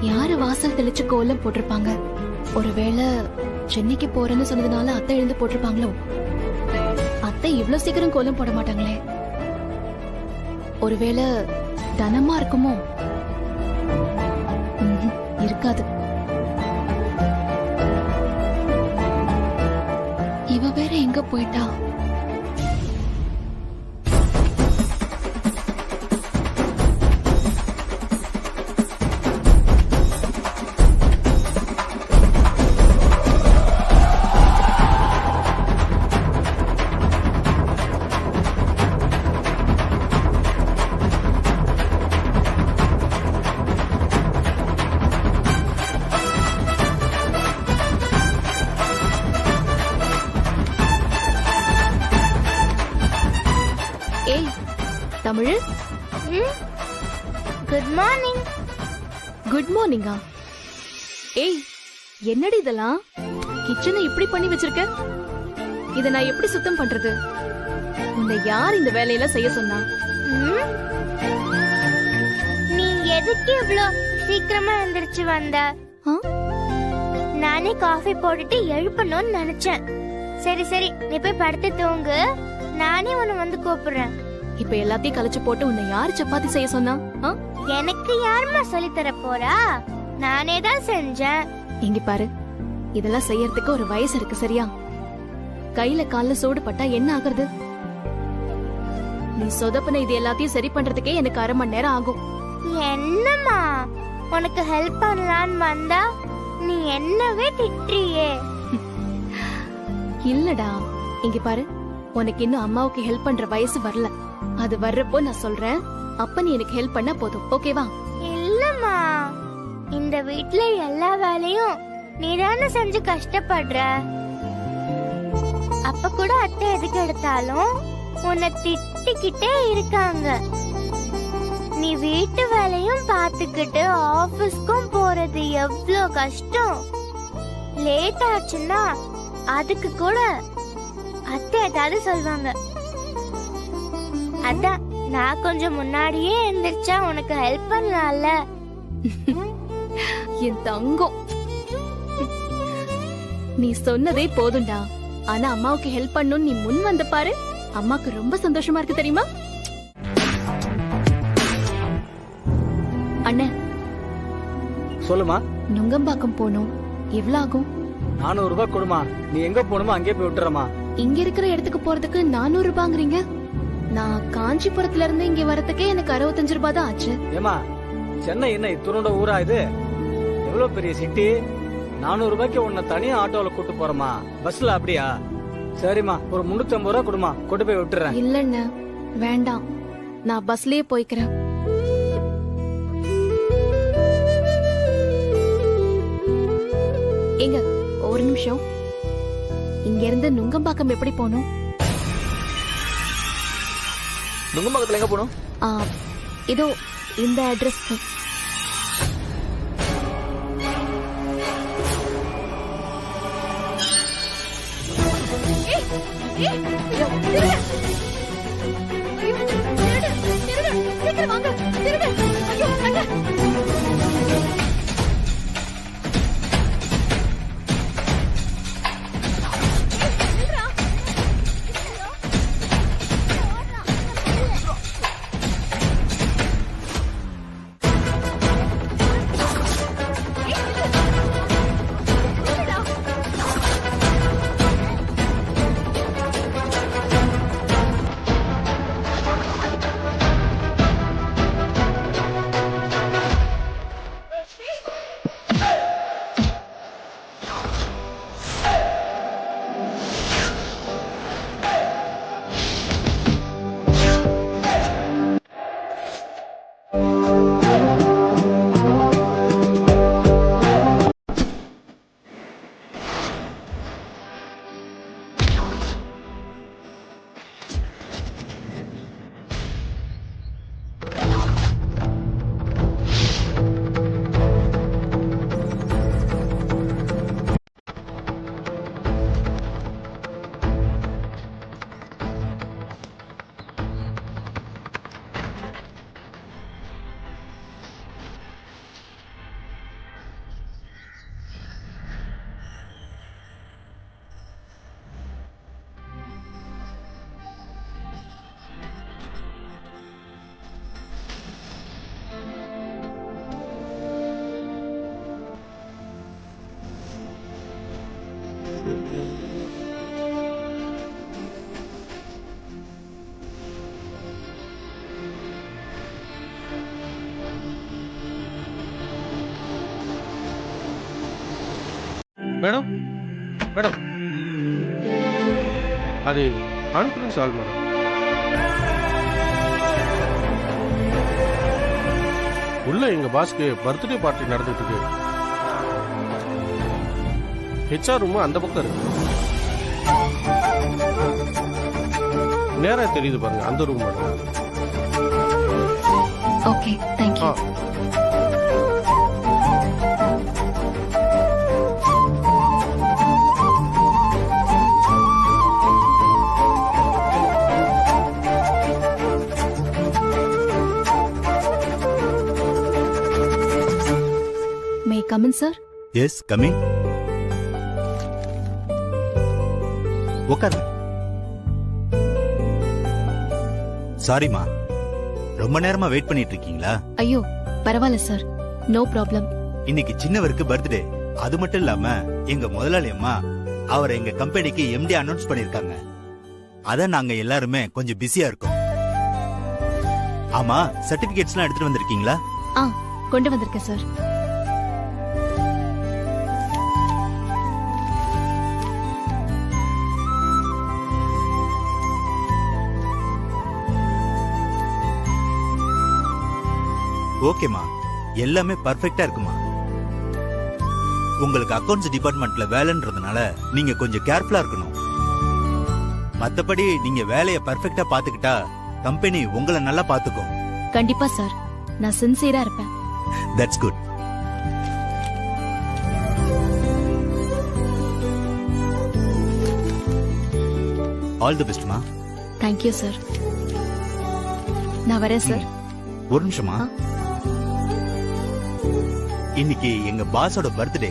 யாரு வாசல் தெளிச்சு கோலம் போட்டிருப்பாங்க? ஒருவேளை சென்னைக்கு போறேன்னு சொன்னதுனால அத்தை எழுந்து போட்டிருப்பாங்களோ? அத்தை இவ்ளோ சீக்கிரம் கோலம் போட மாட்டாங்களே. ஒருவேளை தனமா இருக்குமோ? இருக்காது. இவ வேற எங்க போயிட்டா? Good morning. குட் மார்னிங்கா? ஏய், என்னடி இதெல்லாம்? கிச்சனை இப்படி பண்ணி வச்சிருக்க. இத நான் எப்படி சுத்தம் பண்றது? உன்னை யார் இந்த வேலையெல்லாம் செய்ய சொன்னா? நீ எதுக்கு இவ்ளோ சீக்கிரமா எந்திரிச்சு வந்த? நானே காஃபி போட்டுட்டு எழுப்பணும்னு நினைச்சேன். சரி சரி, நீ போய் படுத்து தூங்கு. நானே உன்னை வந்து கூப்பிடுறேன். இப்ப எல்லாத்தையும் கலைச்சு போட்டு உன்னை யாரு சப்பாத்தி செய்ய சொன்னா? எனக்கு யாருமா சொல்லி தர போறா? நானே தான் செஞ்சேன். இங்க பாரு, இதெல்லாம் செய்யறதுக்கு ஒரு வயசு இருக்கு, சரியா? கையில கால்ல சூடு பட்டா என்ன ஆகுறது? நீ சொதப்பன இது எல்லாத்தையும் சரி பண்றதுக்கே எனக்கு 1/2 மணி நேரம் ஆகும். என்னம்மா, உனக்கு ஹெல்ப் பண்ணலான்னு வந்தா நீ என்னவே திட்டுறியே. இல்லடா, இங்க பாரு, உனக்கு இன்னும் அம்மாவுக்கு ஹெல்ப் பண்ற வயசு வரல. அது வர்றப்போ நான் சொல்றேன், அப்ப நீ எனக்கு ஹெல்ப் பண்ணா போதும், ஓகேவா? இல்லம்மா, இந்த வீட்ல எல்லா வேலையும் நீதானே செஞ்சு கஷ்டப்படுற. அப்ப கூட அத்தை எதுக்கு எடுத்தாலும் உன்னை திட்டிக்கிட்டே இருக்காங்க. நீ வீட்டு வேலையும் பாத்துக்கிட்டு ஆபீஸ்க்கும் போறது எவ்வளவு கஷ்டம். லேட் ஆச்சுன்னா அதுக்கு கூட அத்தை ஏதாவது சொல்வாங்க. அதான் நான் கொஞ்சம் முன்னாடியே எந்திரிச்சா உனக்கு ஹெல்ப் பண்ணலாம்ல. என் தங்கம், நீ சொன்னதே போதும்டா. ஆனா அம்மாவுக்கு ஹெல்ப் பண்ணணும்னு நீ முன் வந்து பாரு, அம்மாக்கு ரொம்ப சந்தோஷமா இருக்கு தெரியுமா? அண்ணே, சொல்லுமா. நுங்கம்பாக்கம் போனோம், எவ்வளவு ஆகும்? 400 ரூபாய் கொடுமா. நீ எங்க போகணுமோ அங்கே போய் விட்டுறமா. இங்க இருக்கிற இடத்துக்கு போறதுக்கு 400 ரூபாங்கிறீங்க? நான் காஞ்சிபுரத்துல இருந்து இங்க வரதுக்கே எனக்கு 65 ரூபாய் தான் ஆச்சு. ஏமா, சென்னை என்ன இத்துணோட ஊரா இது? எவ்வளவு பெரிய சிட்டி. 400 ரூபாய்க்கு உன்னை தனியா ஆட்டோல கூட்டு போறமா? பஸ்ல அப்படியா? சரிம்மா, ஒரு 350 ரூபாய் கொடுமா, கொண்டு போய் விட்டுறேன். இல்லண்ண, வேண்டாம், நான் பஸ்லயே போய்க்கிறேன். எங்க ஒரு நிமிஷம், இங்க இருந்து நுங்கம்பாக்கம் எப்படி போகணும்? நுங்கம்பாக்கத்துல எங்க போகணும்? இதோ இந்த அட்ரஸ்க்கு. மேடம் மேடம், அது கான்ஃபரன்ஸ் ஹால் மேடம். உள்ள எங்க பாஸ்க்கு பர்த்டே பார்ட்டி நடந்துட்டு இருக்கு. ஹெச்ஆர் ரூம் அந்த பக்கம் இருக்கு. நேரா தெரியுது பாருங்க, அந்த room madam. Thank you. May come in sir? Yes coming. உட்காரு. சாரிமா, ரொம்ப நேரமா வெயிட் பண்ணிட்டு இருக்கீங்களா? ஐயோ பரவாயில்ல சார், நோ ப்ராப்ளம். இன்னைக்கு சின்னவருக்கு பர்த்டே. அது மட்டும் இல்லாம எங்க முதலாளி அம்மா அவரை எங்க கம்பெனிக்கு எம்டி அனௌன்ஸ் பண்ணிருக்காங்க. அத நாங்க எல்லாருமே கொஞ்சம் பிஸியா இருக்கோம். ஆமா, சர்டிபிகேட்ஸ்லாம் எடுத்துட்டு வந்திருக்கீங்களா? கொண்டு வந்திருக்கேன் சார். ஓகேமா, எல்லாமே பர்ஃபெக்ட்டா இருக்குமா. உங்களுக்கு அக்கவுண்ட்ஸ் டிபார்ட்மெண்ட்ல வேலைன்றதுனால நீங்க கொஞ்சம் கேர்ஃபுல்லா இருக்கணும். மத்தபடி நீங்க வேலையை பர்ஃபெக்ட்டா பாத்துக்கிட்டா கம்பெனி உங்களை நல்லா பாத்துக்கும். கண்டிப்பா சார், நான் சின்சியரா இருப்பேன். That's good. All the best மா. Thank you sir. நான் வரேன் சார். ஒரு நிமிஷமா. இன்னைக்கு எங்க பாஸோட பர்த்டே.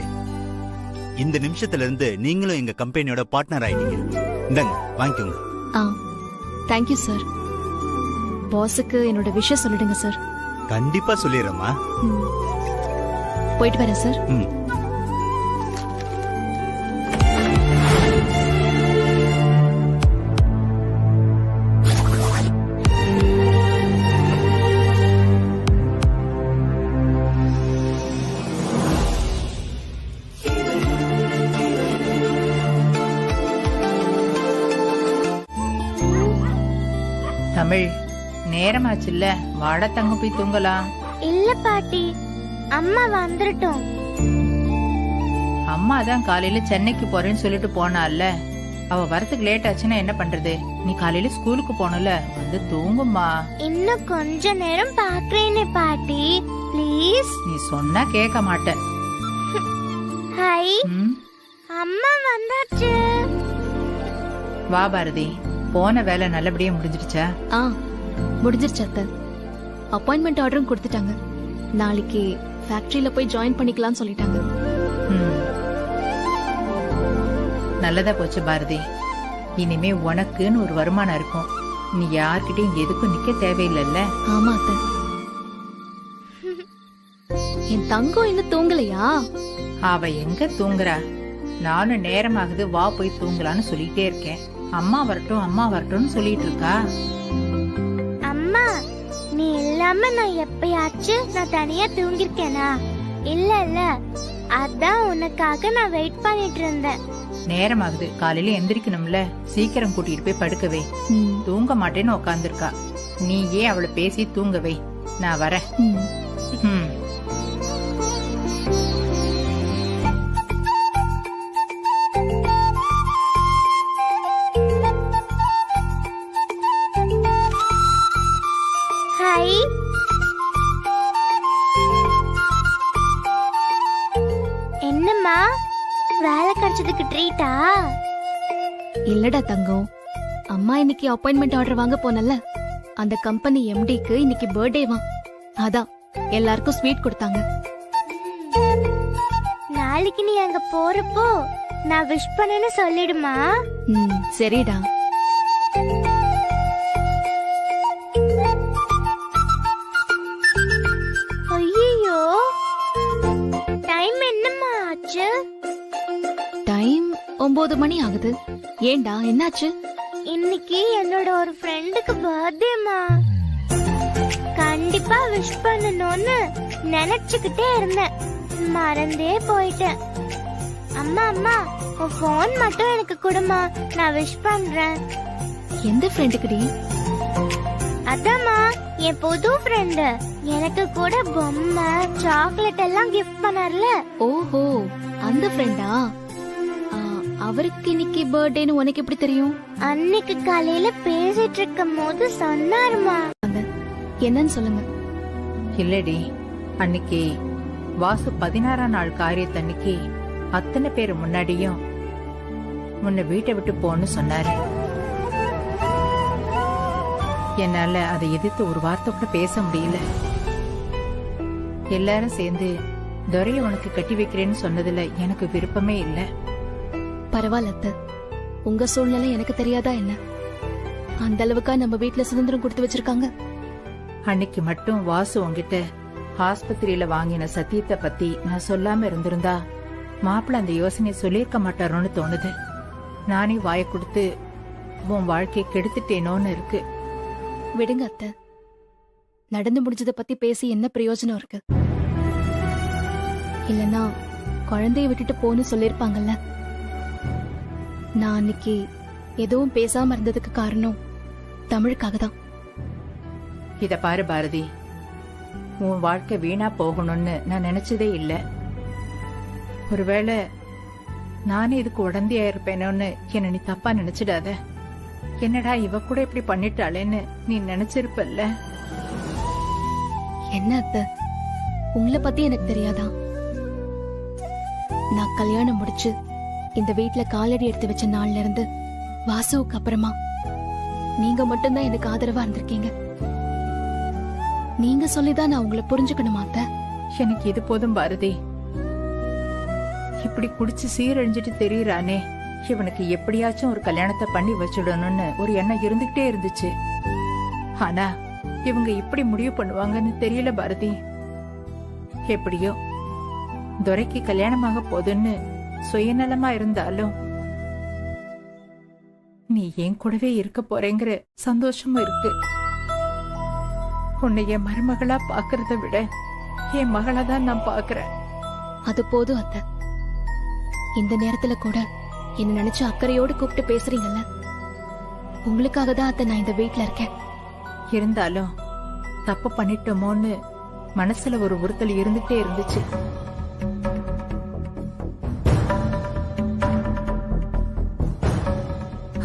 இந்த நிமிஷத்துல இருந்து நீங்களும் எங்க கம்பெனியோட பார்ட்னர் ஆயிட்டீங்க. இந்தாங்க வாங்கிக்கோங்க. Thank you sir. பாஸுக்கு என்னோட விஷயம் சொல்லிடுங்க சார். கண்டிப்பா சொல்லிடுறேம்மா. போயிட்டு வரேன் சார். தமிழ், நேரமாச்சுல்ல, வாட தங்க போய் தூங்கலாம். இல்ல பாட்டி, அம்மா வந்துட்டோம். அம்மா தான் காலையில சென்னைக்கு போறேன்னு சொல்லிட்டு போனால, அவ வரதுக்கு லேட் ஆச்சுன்னா என்ன பண்றது? நீ காலையில ஸ்கூலுக்கு போனல, வந்து தூங்குமா. இன்னும் கொஞ்ச நேரம் பாக்குறேனே பாட்டி, ப்ளீஸ். நீ சொன்னா கேட்க மாட்டேன். ஹாய், அம்மா வந்தாச்சு. வா பாரதி, போன வேலை நல்லபடியா முடிஞ்சிருச்சா? முடிஞ்சிருச்சு அத்தை. அப்பாயின்மெண்ட் ஆர்டரும் கொடுத்துட்டாங்க. நாளைக்கு ஃபேக்டரியில போய் ஜாயின் பண்ணிக்கலாம்னு சொல்லிட்டாங்க. நல்லதா போச்சு பாரதி. இனிமே உனக்குன்னு ஒரு வருமானம் இருக்கும். நீ யார்கிட்டயும் எதுக்கும் நிக்க தேவையில்லைல்ல. ஆமா அத்தை. என் தங்கம் இன்னும் தூங்கலையா? அவ எங்க தூங்குறா? நானும் நேரமாகுது, வா போய் தூங்கலான்னு சொல்லிட்டே இருக்கேன். அம்மா வரட்டும் அம்மா வரட்டும்னு சொல்லிட்டு இருக்கா. அம்மா, நீ இல்லாம நான் எப்பயாச்சும் நான் தனியா தூங்கிருக்கேனா? இல்ல இல்ல, அதான் உனக்காக நான் வெயிட் பண்ணிட்டு இருந்தேன். நேரமாகுது, காலையில எந்திரிக்கணும்ல, சீக்கிரம் கூட்டிட்டு போய் படுக்கவே. தூங்க மாட்டேன்னு உக்காந்துருக்கா. நீ ஏன் அவளை பேசி தூங்கவே? நான் வரேன். என்னம்மா, வேலை கிடைச்சதுக்கு ட்ரீட்டா? இல்லடா தங்கம், அம்மா இன்னைக்கு அப்பாயின்மெண்ட் ஆர்டர் வாங்க போனல, அந்த கம்பெனி எம்டிக்கு இன்னைக்கு பர்த்டேவா. அதான் எல்லாருக்கும் ஸ்வீட் கொடுத்தாங்க. நாளைக்கு நீ அங்க போறப்போ நான் விஷ் பண்ணேன்னு சொல்லிடுமா. சரிடா. ஐயோ, டைம் என்னம்மா ஆச்சு? டைம் 9 மணி ஆகுது. ஏண்டா, என்னாச்சு? இன்னைக்கு என்னோட ஒரு ஃப்ரெண்டுக்கு பர்த்டேமா. கண்டிப்பா விஷ் பண்ணணும்னு நினைச்சுக்கிட்டே இருந்தேன், மறந்தே போயிட்டேன். அம்மா அம்மா, உன் போன் மட்டும் எனக்கு கொடுமா, நான் விஷ் பண்றேன். எந்த ஃப்ரெண்டுக்குடி? அதாம்மா, என் புது ஃப்ரெண்டு. எனக்கு கூட பொம்மை சாக்லேட் எல்லாம் கிஃப்ட் பண்ணார்ல. ஓஹோ, அந்த ஃப்ரெண்டா? அவருக்கு இன்னைக்கு பர்த்டேன்னு உனக்கு எப்படி தெரியும்? அன்னைக்கு காலையில பேசிட்டு இருக்கும் போது சொன்னாருமா. என்னன்னு சொல்லுங்க. இல்லடி, அன்னைக்கு வாசு 16ஆம் நாள் காரியத்தன்னைக்கு அத்தனை பேர் முன்னாடியும் முன்ன வீட்டை விட்டு போன்னு சொன்னாரு. என்னால அதை எதிர்த்து ஒரு வார்த்தை கூட பேச முடியல. எல்லாரும் சேர்ந்து துரைய உனக்கு கட்டி வைக்கிறேன்னு சொன்னதுல எனக்கு விருப்பமே இல்ல. பரவாயில்ல அத்தை, உங்க சூழ்நிலை எனக்கு தெரியாதா என்ன? அந்த அளவுக்கா நம்ம வீட்டுல சுதந்திரம் கொடுத்து வச்சிருக்காங்க. அன்னைக்கு மட்டும் வாசு உன்கிட்ட ஆஸ்பத்திரியில வாங்கின சத்தியத்தை பத்தி நான் சொல்லாம இருந்திருந்தா மாப்பிள்ள அந்த யோசனையை சொல்லியிருக்க மாட்டாரோன்னு தோணுது. நானே வாய கொடுத்து உன் வாழ்க்கையை கெடுத்துட்டேனோன்னு இருக்கு. விடுங்க அத்தை, நடந்து முடிஞ்சதை பத்தி பேசி என்ன பிரயோஜனம் இருக்கு? இல்லனா குழந்தைய விட்டுட்டு போன்னு சொல்லிருப்பாங்கல்ல. நான் அன்னைக்கு எதுவும் பேசாம இருந்ததுக்கு காரணம் தமிழுக்காக தான். இத பாரு பாரதி, உன் வாழ்க்கை வீணா போகணும்னு நான் நினைச்சதே இல்ல. ஒருவேளை நானே இதுக்கு உடந்தையா இருப்பேனோன்னு என்ன நீ தப்பா நினைச்சிடாத. என்னடா இவ கூட இப்படி பண்ணிட்டாளேன்னு நீ நினைச்சிருப்பல்ல. என்ன அத்தை, உங்களை பத்தி எனக்கு தெரியாதா? நான் கல்யாணம் முடிச்சு இந்த வீட்டுல காலடி எடுத்து வச்ச நாள்ல இருந்து வாசுவுக்கு அப்புறமா நீங்க மட்டும்தான் எனக்கு ஆதரவா இருந்திருக்கீங்க. நீங்க சொல்லிதான் நான் உங்களை புரிஞ்சுக்கணுமா அத்தை? எனக்கு இது போதும் பாரதி. இப்படி குடிச்சு சீரழிஞ்சிட்டு தெரியறானே, இவனுக்கு எப்படியாச்சும் ஒரு கல்யாணத்தை பண்ணி வச்சிடணும்னு ஒரு எண்ணம் இருந்துகிட்டே இருந்துச்சு. ஆனா இவங்க இப்படி முடிவு பண்ணுவாங்கன்னு தெரியல பாரதி. எப்படியோ துரைக்கு கல்யாணமாக போதுன்னு சுயநலமா இருந்தாலும் நீ என் கூடவே இருக்க போறேங்கிற சந்தோஷமும் இருக்கு. உன்னை என் மருமகளா பாக்குறத விட என் மகளா தான் நான் பாக்குறேன். அது போதும் அத்தை. இந்த நேரத்துல கூட என்ன நினைச்சு அக்கறையோடு கூப்பிட்டு பேசுறீங்கல்ல, உங்களுக்காக தான் அத்தை நான் இந்த வீட்டுல இருக்கேன். இருந்தாலும் தப்பு பண்ணிட்டோமோன்னு மனசுல ஒரு உறுத்தல் இருந்துட்டே இருந்துச்சு.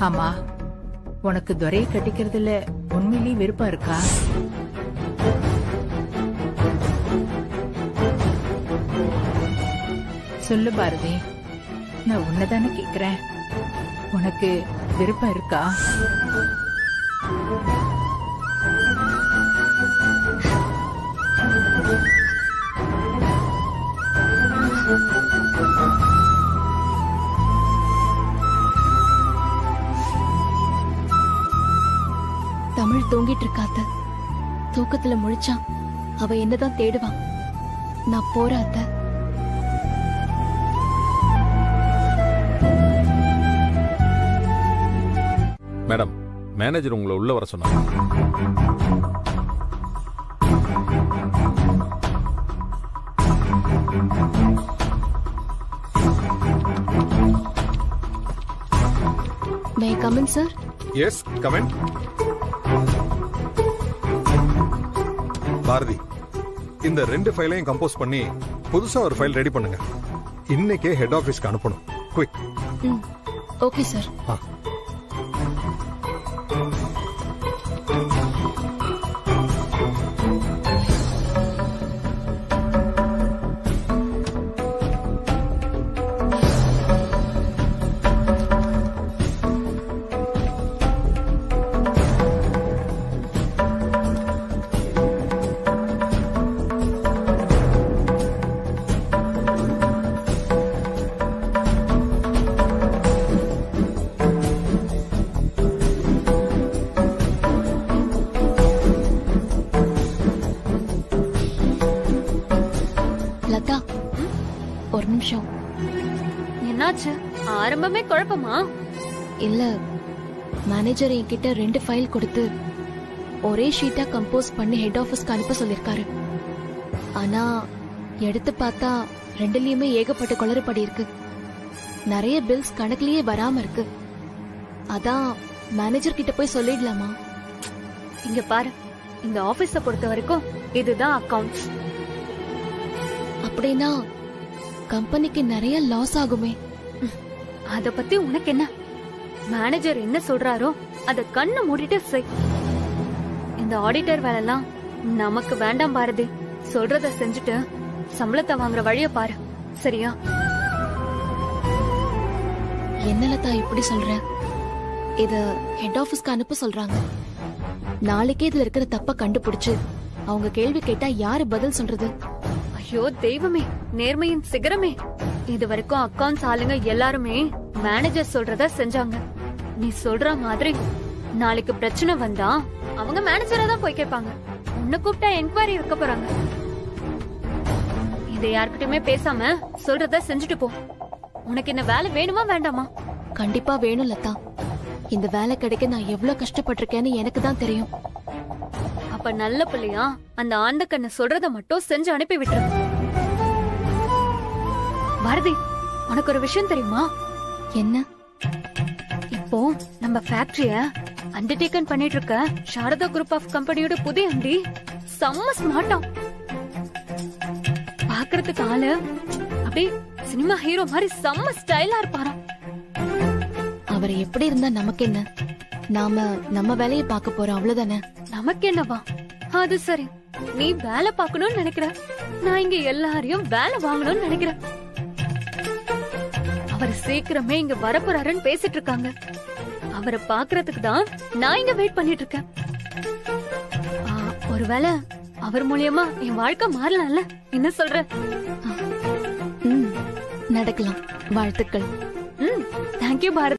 ஆமா, உனக்கு துரையை கட்டிக்கிறதுல உண்மையிலேயே விருப்பம் இருக்கா? சொல்லு பாரதி, நான் உன்னதானே கேக்குறேன். உனக்கு விருப்பம் இருக்கா? தமிழ் தூங்கிட்டு இருக்காத்த. தூக்கத்துல முழிச்சா அவ என்னதான் தேடுவான். நான் போறாத்த. மேடம், மேனேஜர் உங்களை உள்ள வர சொன்னாங்க. May I come in, sir? Yes, come in. Bharathi, இந்த 2 ஃபைலையும் கம்போஸ் பண்ணி புதுசா ஒரு ஃபைல் ரெடி பண்ணுங்க. இன்னைக்கே ஹெட் ஆபீஸ்க்கு அனுப்பணும். குயிக். Okay sir. லதா, ஒரு நிமிஷம். என்னாச்சு? ஆரம்பமே குழப்பமா? இல்ல, மேனேஜர் என்கிட்ட 2 ஃபைல் கொடுத்து ஒரே ஷீட்டா கம்போஸ் பண்ணி ஹெட் ஆபீஸ்க்கு அனுப்ப சொல்லிருக்காரு. ஆனா எடுத்து பார்த்தா 2லயுமே ஏகப்பட்ட குளறுபடி இருக்கு. நிறைய பில்ஸ் கணக்குலயே வராம இருக்கு. அதான் மேனேஜர் கிட்ட போய் சொல்லிடலாமா? இங்க பாரு, இந்த ஆபீஸ பொறுத்த வரைக்கும் இதுதான் அக்கவுண்ட்ஸ். அப்படின்னா கம்பெனிக்கு நிறைய லாஸ் ஆகுமே. அத பத்தி உனக்கு என்ன? மேனேஜர் என்ன சொல்றாரோ அத கண்ணு மூடிட்டு செய். இந்த ஆடிட்டர் வேலைலாம் நமக்கு வேண்டாம் பாரதி. சொல்றத செஞ்சுட்டு சம்பளத்தை வாங்குற வழிய பாரு, சரியா? என்ன லதா இப்படி சொல்ற? இத ஹெட் ஆபீஸ்க்கு அனுப்ப சொல்றாங்க. நாளைக்கே இதுல இருக்கிற தப்ப கண்டுபிடிச்சு அவங்க கேள்வி கேட்டா யாரு பதில் சொல்றது? ஐயோ தெய்வமே, நேர்மையின் சிகரமே. இது வரைக்கும் அக்கவுண்ட்ஸ் ஆளுங்க எல்லாருமே மேனேஜர் சொல்றத செஞ்சாங்க. நீ சொல்ற மாதிரி நாளைக்கு பிரச்சனை வந்தா அவங்க மேனேஜரா தான் போய் கேட்பாங்க. உன்னை கூப்பிட்டா என்கொயரி வைக்க போறாங்க. இதை யார்கிட்டயுமே பேசாம சொல்றத செஞ்சுட்டு போ. உனக்கு என்ன வேலை வேணுமா வேண்டாமா? கண்டிப்பா வேணும் லதா. இந்த வேலை கிடைக்க நான் எவ்வளவு கஷ்டப்பட்டிருக்கேன்னு எனக்கு தான் தெரியும். அப்ப நல்ல பிள்ளையா அந்த ஆண்ட கண்ண சொல்றத மட்டும் செஞ்சு அனுப்பி விட்டுரு. பாரதி, உனக்கு ஒரு விஷயம் தெரியுமா? என்ன? இப்போ நம்ம ஃபேக்டரிய அண்டர்டேக்கன் பண்ணிட்டு இருக்க சாரதா குரூப் ஆஃப் கம்பெனியோட புதிய எம்டி செம்ம ஸ்மார்ட்டா. பாக்குறதுக்கு ஆளு அப்படியே சினிமா ஹீரோ மாதிரி செம்ம ஸ்டைலா இருப்பாராம். அவர் எப்படி இருந்தா நமக்கு என்ன? நாம நம்ம வேலையை பார்க்க போறோம், அவ்வளவுதானே. நமக்கு என்னவா? அது சரி, நீ வேலை பார்க்கணும்னு நினைக்கிற, நான் இங்க எல்லாரையும் வேலை வாங்கணும்னு நினைக்கிறேன். அவர் சீக்கிரமே இங்க வரப்போறாருன்னு பேசிட்டு இருக்காங்க. அவரை பாக்குறதுக்கு தான் நான் இங்க வெயிட் பண்ணிட்டு இருக்கேன். ஒருவேளை அவர் மூலியமா என் வாழ்க்கை மாறலாம்ல? என்ன சொல்ற? நடக்கலாம். வாழ்த்துக்கள். தேங்க்யூ பாரதி.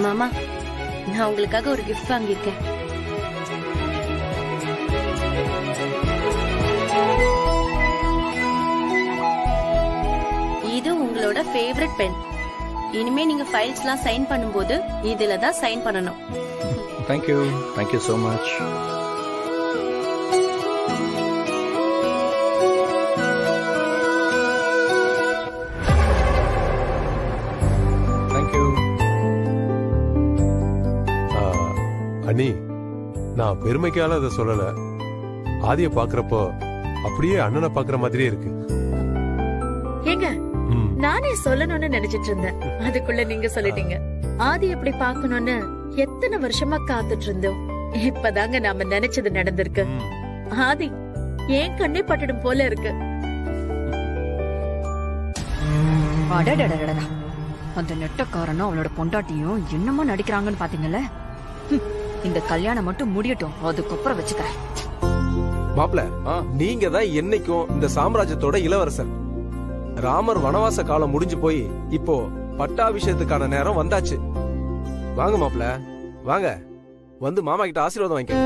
மாமா, நான் உங்களுக்காக ஒரு கிஃப்ட் வாங்கியிருக்கேன். இது உங்களோட ஃபேவரட் பென். இனிமே நீங்க ஃபைல்ஸ்லாம் சைன் பண்ணும்போது இதுல தான் சைன் பண்ணணும். Thank you, thank you so much. அண்ணி, நான் பெருமைக்கால அதை சொல்லல. ஆதிய பாக்குறப்போ அப்படியே அண்ணனை பாக்குற மாதிரியே இருக்கு. ஏங்க, நானே சொல்லணும்னு நினைச்சிட்டு இருந்தேன், அதுக்குள்ள நீங்க சொல்லிட்டீங்க. ஆதி எப்படி பாக்கணும்னு எத்தனை வருஷமா காத்துட்டு இருந்தோம். இப்பதாங்க நாம நினைச்சது நடந்திருக்கு. ஆதி ஏன் கண்ணே பட்டுடும் போல இருக்கு. அடடடடடா, அந்த நெட்டக்காரனும் அவளோட பொண்டாட்டியும் என்னமா நடிக்கிறாங்கன்னு பாத்தீங்கல்ல? இந்த கல்யாணம் மட்டும் முடியட்டும், அதுக்கப்புறம் வச்சுக்கிறேன். மாப்ள, நீங்க தான் என்னைக்கும் இந்த சாம்ராஜ்யத்தோட இளவரசர். ராமர் வனவாச காலம் முடிஞ்சு போய் இப்போ பட்டாபிஷேகத்துக்கான நேரம் வந்தாச்சு. வாங்க மாப்ள, வாங்க வந்து மாமா கிட்ட ஆசீர்வாதம் வாங்கிக்க.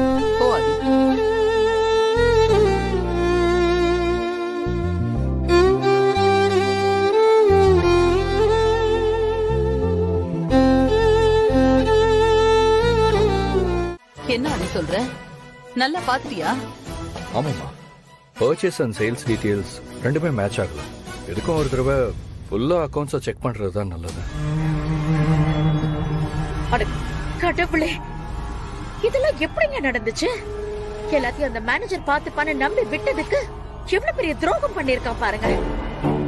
என்ன அடி சொல்ற? நல்லா பாத்துட்டியா? ஆமாம்மா, பர்ச்சேஸ் அண்ட் சேல்ஸ் டீடைல்ஸ் ரெண்டுமே மேட்ச் ஆகல. எதுக்கும் ஒரு தடவை ஃபுல்லா அக்கவுண்ட்ஸை செக் பண்றது தான் நல்லது. கடவுளே, இதெல்லாம் எப்படிங்க நடந்துச்சு? எல்லாத்தையும் அந்த மேனேஜர் பாத்துப்பான்னு நம்பி விட்டதுக்கு எவ்வளவு பெரிய துரோகம் பண்ணிருக்கான் பாருங்க.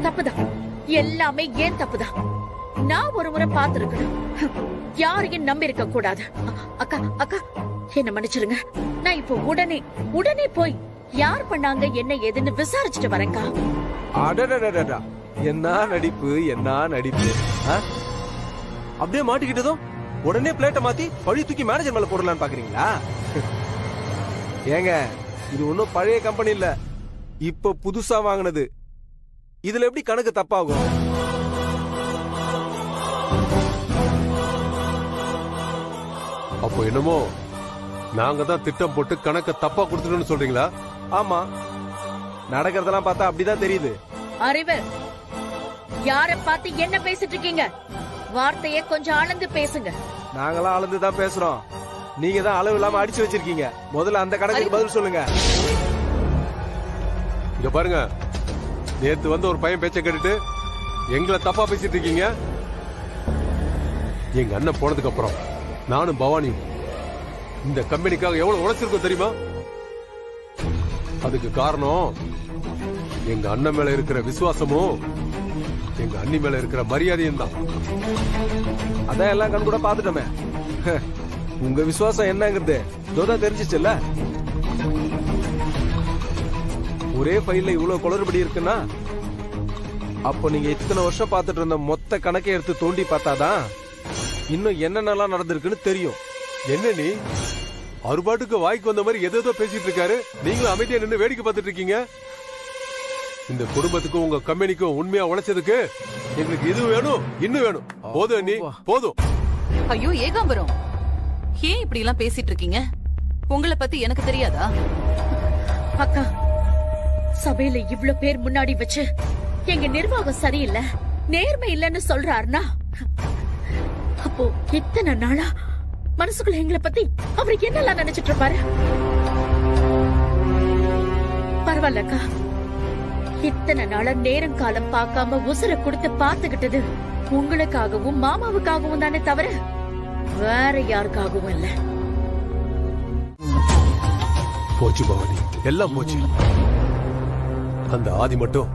தப்புதான், எல்லாமே ஏன் தப்புதான். நான் ஒரு முறை பாத்துருக்கணும், யாரையும் நம்பி இருக்க கூடாது. அக்கா அக்கா, என்ன மன்னிச்சிருங்க. நான் இப்போ உடனே போய் யார் பண்ணாங்க என்ன ஏதுன்னு விசாரிச்சுட்டு வரேன்க்கா. அடடடடடா, என்ன நடிப்பு, என்ன நடிப்பு. அப்படியே மாட்டிக்கிட்டதும் உடனே பிளேட்டை மாத்தி பழி தூக்கி மேனேஜர் மேல போடலான்னு பாக்குறீங்களா? ஏங்க, இது ஒன்னும் பழைய கம்பெனி இல்ல, இப்ப புதுசா வாங்கினது. இதுல எப்படி கணக்கு தப்பாகும்? அப்போ என்னமோ நாங்க தான் திட்டம் போட்டு கணக்க தப்பா கொடுத்துட்டோம்னு சொல்றீங்களா? ஆமா, நடக்கிறதெல்லாம் பார்த்தா அப்படிதான் தெரியுது. அறிவு, யார பார்த்து என்ன பேசிட்டு இருக்கீங்க? வார்த்தையை கொஞ்சம் அளந்து பேசுங்க. நாங்களாம் அளந்துதான் பேசுறோம், நீங்க தான் அளவு இல்லாம அடிச்சு வச்சிருக்கீங்க. முதல்ல அந்த கணக்குக்கு பதில் சொல்லுங்க. இங்க பாருங்க, நேத்து வந்து ஒரு பையன் பேச்ச கேட்டுட்டு எங்களை தப்பா பேசிட்டு இருக்கீங்க. எங்க அண்ணன் போனதுக்கு அப்புறம் நானும் பவானியும் இந்த கம்பெனிக்காக எவ்வளவு உழைச்சிருக்கோம் தெரியுமா? அதுக்கு காரணம் எங்க அண்ணன் மேல இருக்கிற விசுவாசமும் எங்க அண்ணி மேல இருக்கிற மரியாதையும் தான். அதான் எல்லாம் கண் கூட பாத்துட்டோமே. உங்க விசுவாசம் என்னங்கிறது இதோதான் தெரிஞ்சிச்சுல்ல. ஒரே ஃபைல்ல இவ்வளவு குளறுபடி இருக்குன்னா அப்போ நீங்க இத்தனை வருஷம் பார்த்துட்டு இருந்த மொத்த கணக்கை எடுத்து தோண்டி பார்த்தாதான் இன்னும் என்னென்னலாம் நடந்திருக்குன்னு தெரியும். என்ன நீ அறுபாட்டுக்கு வாய்க்கு வந்த மாதிரி எதோ பேசிட்டு இருக்காரு, நீங்களும் அமைதியா நின்று வேடிக்கை பார்த்துட்டு இருக்கீங்க. இந்த குடும்பத்துக்கும் உங்க கம்பெனிக்கும் உண்மையா உழைச்சதுக்கு எங்களுக்கு இது வேணும் இன்னும் வேணும். போதும் அண்ணி போதும். ஐயோ ஏகாம்பரம், ஏன் இப்படி எல்லாம் பேசிட்டு இருக்கீங்க? உங்களை பத்தி எனக்கு தெரியாதா? அக்கா, சபையில இவ்ளோ பேர் முன்னாடி வச்சு எங்க நிர்வாகம் சரியில்லை, நேர்மை இல்லைன்னு சொல்றாருன்னா அப்போ இத்தனை நாளா மனசுக்குள்ள எங்களை பத்தி அவருக்கு என்னெல்லாம் நினைச்சிட்டு இருப்பாரு? பரவாயில்லக்கா, இத்தனை நாளா நேரம் காலம் பார்க்காம உசுரை கொடுத்து பாத்துக்கிட்டது உங்களுக்காகவும் மாமாவுக்காகவும் தானே தவிர வேற யாருக்காகவும் இல்ல. போச்சு பவானி, எல்லாம் போச்சு. அந்த ஆதி மட்டும்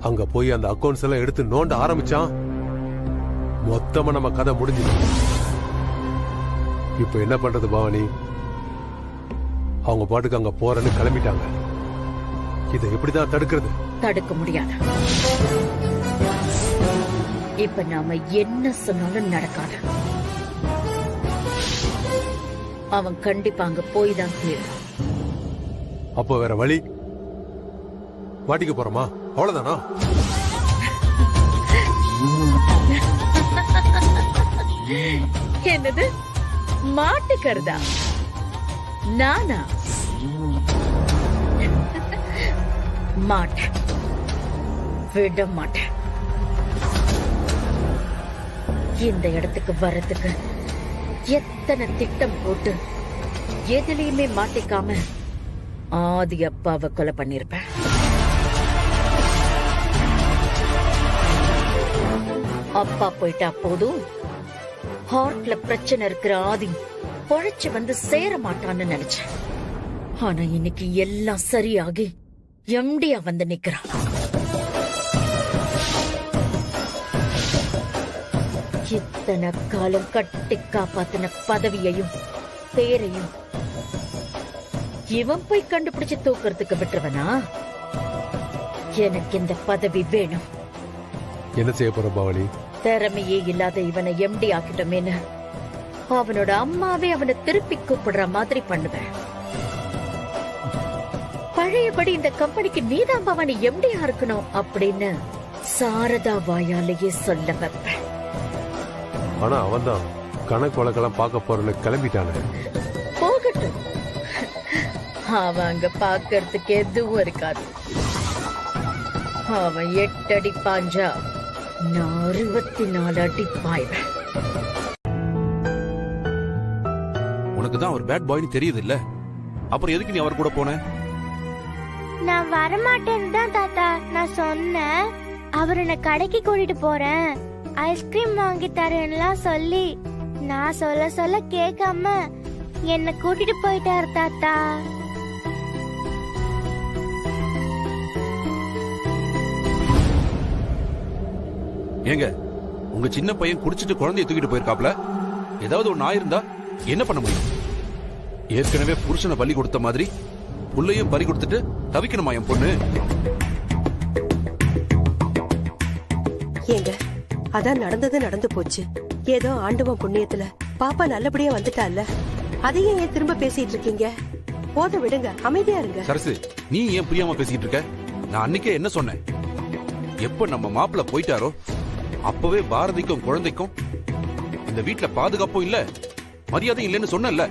அங்க போய் அந்த அக்கௌண்ட்ஸ் எல்லாம் எடுத்து நோண்ட ஆரம்பிச்சான், மொத்தமா நம்ம கதை முடிஞ்சது. இப்ப என்ன பண்றது பவானி? அவங்க பாட்டுக்கு அங்க போறேன்னு கிளம்பிட்டாங்க. இதை எப்படிதான் தடுக்கிறது? தடுக்க முடியாது. இப்ப நாம என்ன சொன்னாலும் நடக்காது. அவன் கண்டிப்பா அங்க போய் தான் தீரும். அப்போ வேற வழி? மாட்டிக்க போறோமா? அவ்வளவுதானா? என்னது மாட்டுக்கிறதா? நானா? மாட்டேன், விட மாட்டேன். இந்த இடத்துக்கு வர்றதுக்கு எத்தனை திட்டம் போட்டு எதுலயுமே மாட்டிக்காம ஆதி அப்பாவை கொலை பண்ணிருப்பேன். அப்பா போயிட்டா போதும், ஹார்ட்ல பிரச்சனை இருக்கிற ஆதி பொழைச்சு வந்து சேர மாட்டான்னு நினைச்சேன். ஆனா இன்னைக்கு எல்லாம் சரியாகி எம்டியா வந்து நிக்கிறான். இத்தனை காலம் கட்டி காப்பாத்தின பதவியையும் பேரையும் இவன் போய் கண்டுபிடிச்சு தூக்குறதுக்கு விட்டுருவனா? எனக்கு இந்த பதவி வேணும். என்ன செய்ய போற பவானி? திறமையே இல்லாத இவனை எம்டி ஆக்கிட்டோமேன்னு அவனோட அம்மாவே அவனை திருப்பி கூப்பிடுற மாதிரி பண்ணுவேன். பழையபடி இந்த கம்பெனிக்கு நீதான் பவானி எம்டியா இருக்கணும் அப்படின்னு சாரதா வாயாலேயே சொல்ல வைப்பேன். ஆனா அவன் தான் கணக்கு வழக்கெல்லாம் பார்க்க போறேன்னு கிளம்பிட்டானே. போகட்டும், அவன் அங்க பாக்கிறதுக்கு எதுவும் இருக்காது. அவன் 8 அடி பாஞ்சா நான் 64 அடி பாய்வேன். உனக்கு தான் அவர் பேட் பாய்னு தெரியுது இல்ல, அப்புறம் எதுக்கு நீ அவர் கூட போன? நான் வரமாட்டேன்னு தான் தாத்தா நான் சொன்னேன். அவர் என்ன கடைக்கு கூட்டிட்டு போறேன், ஐஸ்கிரீம் வாங்கி தரேன்லாம் சொல்லி நான் சொல்ல சொல்ல கேட்காம என்ன கூட்டிட்டு போயிட்டாரு தாத்தா. ஏங்க, உங்க சின்ன பையன் குடிச்சிட்டு குழந்தைய தூக்கிட்டு போயிருக்காப்ல, ஏதாவது ஒரு நாய் இருந்தா என்ன பண்ண முடியும்? ஏற்கனவே புருஷனை பலி கொடுத்த மாதிரி புள்ளையும் பறி கொடுத்துட்டு தவிக்கணுமா என் பொண்ணு? ஏங்க, அதான் நடந்தது நடந்து போச்சு. ஏதோ ஆண்டவன் புண்ணியத்துல பாப்பா நல்லபடியா வந்துட்டால, அதையே ஏன் திரும்ப பேசிட்டு இருக்கீங்க? போத விடுங்க, அமைதியா இருங்க. சரசு, நீ ஏன் புரியாம பேசிக்கிட்டு இருக்க? நான் அன்னைக்கே என்ன சொன்னேன்? எப்ப நம்ம மாப்பிள்ள போயிட்டாரோ அப்பவே பாரதிக்கும் குழந்தைக்கும் இந்த வீட்டுல பாதுகாப்பும் இல்ல, மரியாதையும் இல்லைன்னு சொன்னேன்ல.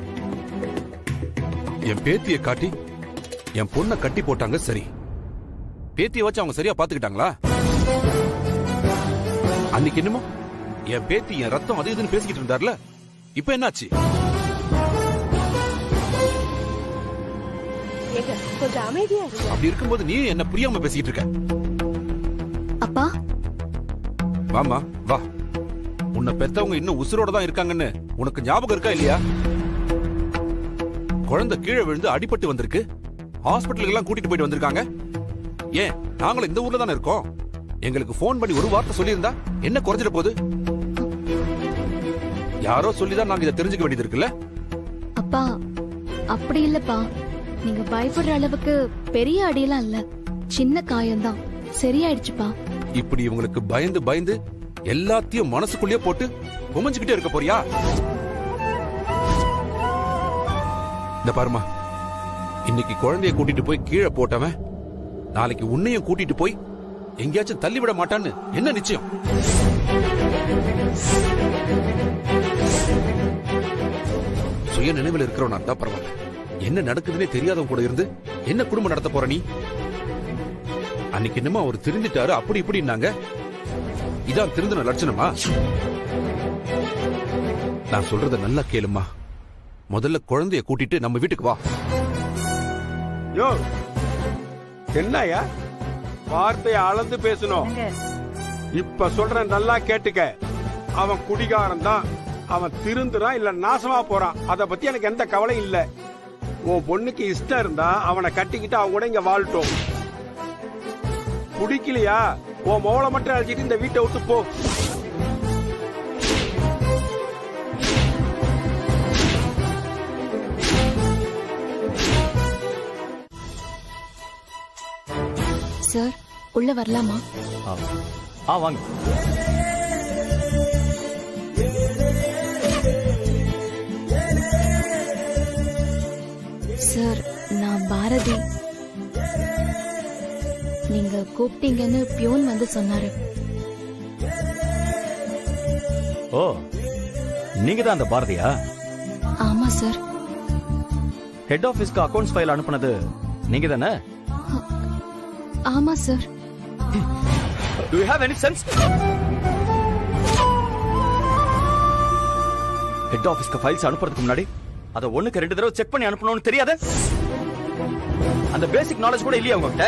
என் பேத்திய காட்டி என் பொண்ணை கட்டி போட்டாங்க. சரி, பேத்திய வச்சு அவங்க சரியா பாத்துக்கிட்டாங்களா? அன்னைக்கு என்னமோ என் பேத்தி என் ரத்தம் அது இதுன்னு பேசிக்கிட்டு இருந்தார்ல, இப்ப என்னாச்சு? ஏங்க, கொஞ்சம் அமைதியா இருங்க. அப்படி இருக்கும்போது நீ என்ன புரியாம பேசிக்கிட்டு இருக்க? அப்பா, வாமா வா. உன்னை பெத்தவங்க இன்னும் உசுரோட தான் இருக்காங்கன்னு உனக்கு ஞாபகம் இருக்கா இல்லையா? குழந்தை கீழே விழுந்து அடிபட்டு வந்திருக்கு, ஹாஸ்பிட்டலுக்கு எல்லாம் கூட்டிட்டு போயிட்டு வந்திருக்காங்க. ஏன் நாங்களும் இந்த ஊர்ல தானே இருக்கோம். எங்களுக்கு போன் பண்ணி ஒரு வார்த்தை சொல்லியிருந்தா என்ன குறைஞ்சிட போகுது? யாரோ சொல்லிதான் நாங்க இதை தெரிஞ்சுக்க வேண்டியது இருக்குல்ல. அப்பா அப்படி இல்லப்பா, நீங்க பயப்படுற அளவுக்கு பெரிய அடியெல்லாம் இல்ல, சின்ன காயம்தான், சரியாயிடுச்சுப்பா. இப்படி இவங்களுக்கு பயந்து பயந்து எல்லாத்தையும் மனசுக்குள்ளேயே போட்டு குமஞ்சுக்கிட்டே இருக்க போறியா? இந்த பாருமா, இன்னைக்கு குழந்தைய கூட்டிட்டு போய் கீழே போட்டவன் நாளைக்கு உன்னையும் கூட்டிட்டு போய் எங்கேயாச்சும் தள்ளி விட மாட்டான்னு என்ன நிச்சயம்? சுய நினைவில் இருக்கிறவனா இருந்தா பரவாயில்ல, என்ன நடக்குதுன்னே தெரியாதவங்க கூட இருந்து என்ன குடும்பம் நடத்த போற நீ? அன்னைக்கு என்னமா அவர் திருந்திட்டாரு அப்படி இப்படின்னாங்க, இதான் திருந்தின லட்சணமா? நான் சொல்றத நல்லா கேளுமா, முதல்ல குழந்தைய கூட்டிட்டு நம்ம வீட்டுக்கு வா. யோ என்னையா வார்த்தைய அளந்து பேசணும். இப்ப சொல்றேன் நல்லா கேட்டுக்க. அவன் குடிகாரன் தான், அவன் திருந்துறான் இல்ல நாசமா போறான், அத பத்தி எனக்கு எந்த கவலையும் இல்ல. உன் பொண்ணுக்கு இஷ்டம் இருந்தா அவனை கட்டிக்கிட்டு அவங்க கூட இங்க வாழட்டும். குடிக்கலையா உன் மோளை மட்டும் அழைச்சிட்டு இந்த வீட்டை விட்டு போ. சார் உள்ள வரலாமா? வாங்க. சார் நான் பாரதி. நீங்க கூப்பிட்டீங்கன்னு பியூன் வந்து சொன்னாரு. ஓ, நீங்க தான் அந்த பாரதியா? ஆமா சார். ஹெட் ஆபீஸ்க்கு அக்கவுண்ட்ஸ் ஃபைல் அனுப்புனது நீங்க தானே? ஆமா sir. Do you have any sense? Head ஆபீஸ்க்கு ஃபைல்ஸ் அனுப்புறதுக்கு முன்னாடி அத ஒண்ணுக்கு 2 தடவை செக் பண்ணி அனுப்பணும்னு தெரியாத? அந்த பேசிக் நாலேஜ் கூட இல்லையா உங்ககிட்ட?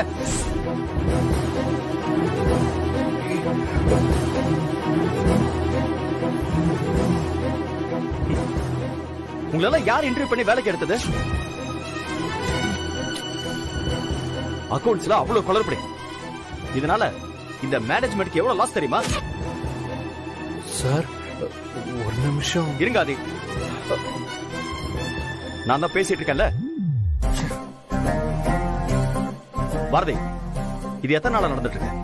உங்களெல்லாம் யார் இன்டர்வியூ பண்ணி வேலைக்கு எடுத்தது? அக்கவுண்ட்ஸ்ல அவ்வளவு குளறுபடி. இதனால இந்த மேனேஜ்மெண்ட்க்கு எவ்வளவு லாஸ் தெரியுமா? சார் ஒரு நிமிஷம் இருங்க ஆதி. நான் தான் பேசிட்டு இருக்கேன்ல. பாரதி, இது எத்தனை நாளா நடந்துட்டு இருக்கு?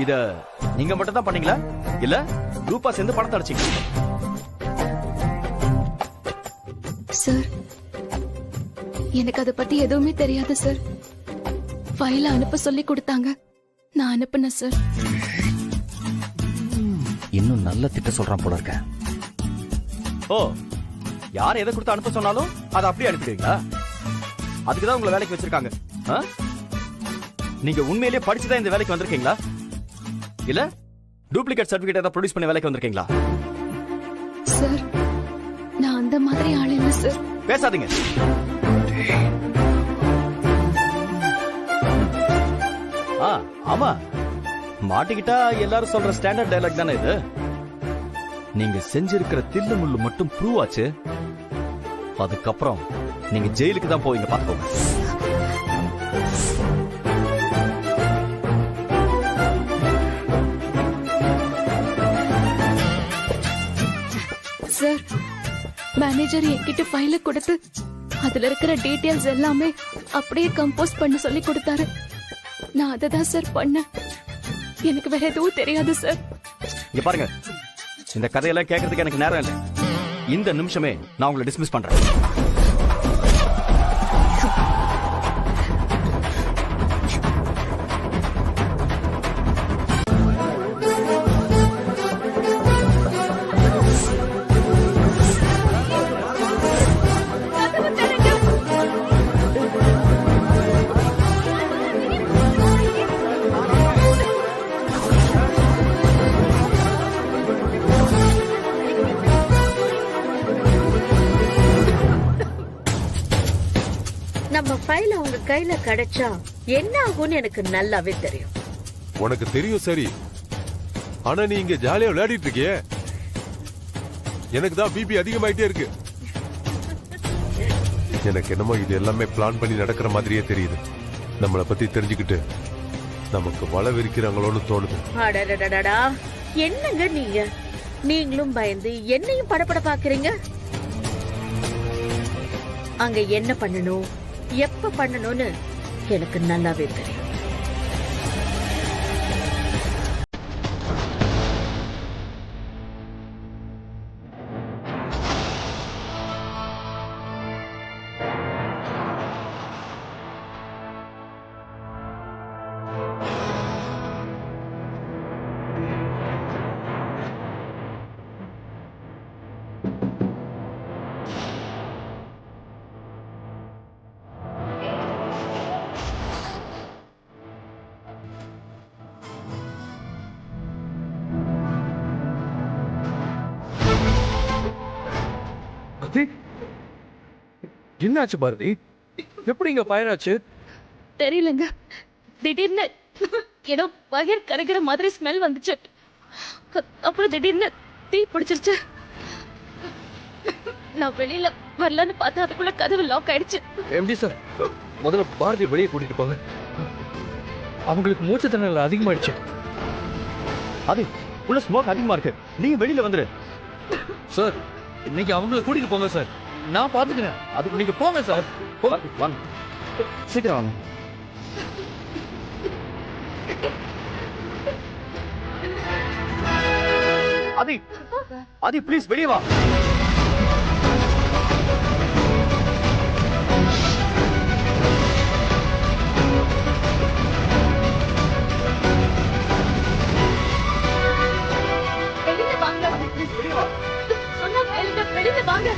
இத நீங்க மட்டும் தான் பண்ணீங்களா இல்ல குரூப்பா சேர்ந்து பணத்தை அடிச்சீங்க? சார் எனக்கு அதை பத்தி எதுவுமே தெரியாது சார். ஃபைல அனுப்ப சொல்லி கொடுத்தாங்க, நான் அனுப்புனேன் சார். இன்னும் நல்ல திட்ட சொல்றான் போல இருக்க. ஓ, யார் எதை கொடுத்து அனுப்ப சொன்னாலும் அதை அப்படியே அனுப்பிடுவீங்களா? அதுக்குதான் உங்களை வேலைக்கு வச்சிருக்காங்க. நீங்க உண்மையிலேயே படிச்சுதான் இந்த வேலைக்கு வந்திருக்கீங்களா இல்ல டூப்ளிகேட் சர்டிபிகேட் ஏதாவது ப்ரொடியூஸ் பண்ணி வேலைக்கு வந்திருக்கீங்களா? சார் நான் அந்த மாதிரி ஆள் இல்ல சார். பேசாதீங்க. ஆமா, மாட்டிக்கிட்டா எல்லாரும் சொல்ற ஸ்டாண்டர்ட் டயலாக் தானே இது. நீங்க செஞ்சிருக்கிற தில்லு முள்ளு மட்டும் ப்ரூவ் ஆச்சு, அதுக்கப்புறம் நீங்க ஜெயிலுக்கு தான் போவீங்க, பாத்துக்கோங்க. சார் மேனேஜர் என்கிட்ட ஃபைல கொடுத்து அதுல இருக்கிற டீடைல்ஸ் எல்லாமே அப்படியே கம்போஸ் பண்ண சொல்லி கொடுத்தாரு. நான் அதை தான் சார் பண்ணேன். எனக்கு வேற எதுவும் தெரியாது சார். இங்க பாருங்க, இந்த கதையெல்லாம் கேட்கறதுக்கு எனக்கு நேரம் இல்லை. இந்த நிமிஷமே நான் உங்களை டிஸ்மிஸ் பண்றேன். நம்ம ஃபைல் அவங்க கையில கிடைச்சா என்ன ஆகும்னு எனக்கு நல்லாவே தெரியும். உனக்கு தெரியும் சரி, ஆனா நீ இங்க ஜாலியா விளையாடிட்டு இருக்கிய. எனக்கு தான் பிபி அதிகமாயிட்டே இருக்கு. எனக்கு என்னமோ இது எல்லாமே பிளான் பண்ணி நடக்கிற மாதிரியே தெரியுது. நம்மளை பத்தி தெரிஞ்சுக்கிட்டு நமக்கு வள விரிக்கிறாங்களோன்னு தோணுது. அடடடடா, என்னங்க நீங்களும் பயந்து என்னையும் படபட பாக்குறீங்க. அங்க என்ன பண்ணணும், எப்ப பண்ணணும்னு எனக்கு நல்லாவே தெரியும். என்னாச்சு பாரதி? எப்படி இங்க ஃபயர் ஆச்சு? தெரியலங்க, திடீர்னு ஏதோ பயிர் கரைக்கிற மாதிரி ஸ்மெல் வந்துச்சு. அப்புறம் திடீர்னு தீ பிடிச்சிருச்சு. நான் வெளியில வரலான்னு பார்த்தா அதுக்குள்ள கதவு லாக் ஆயிடுச்சு. எம்டி சார், முதல்ல பாரதி வெளியே கூட்டிட்டு போங்க. அவங்களுக்கு மூச்சு திணறல் அதிகமாயிடுச்சு. அது உள்ள ஸ்மோக் அதிகமா இருக்கு, நீங்க வெளியில வந்துரு. சார், இன்னைக்கு அவங்கள கூட்டிட்டு போங்க சார், நான் பாத்துக்கிறேன். அதுக்கு நீங்க போங்க சார். வாங்க, சீக்கிரம் வாங்க. ஆதி ப்ளீஸ் வெளியே வா. வெளியில வாங்க, சொன்னா வெளியில வாங்க.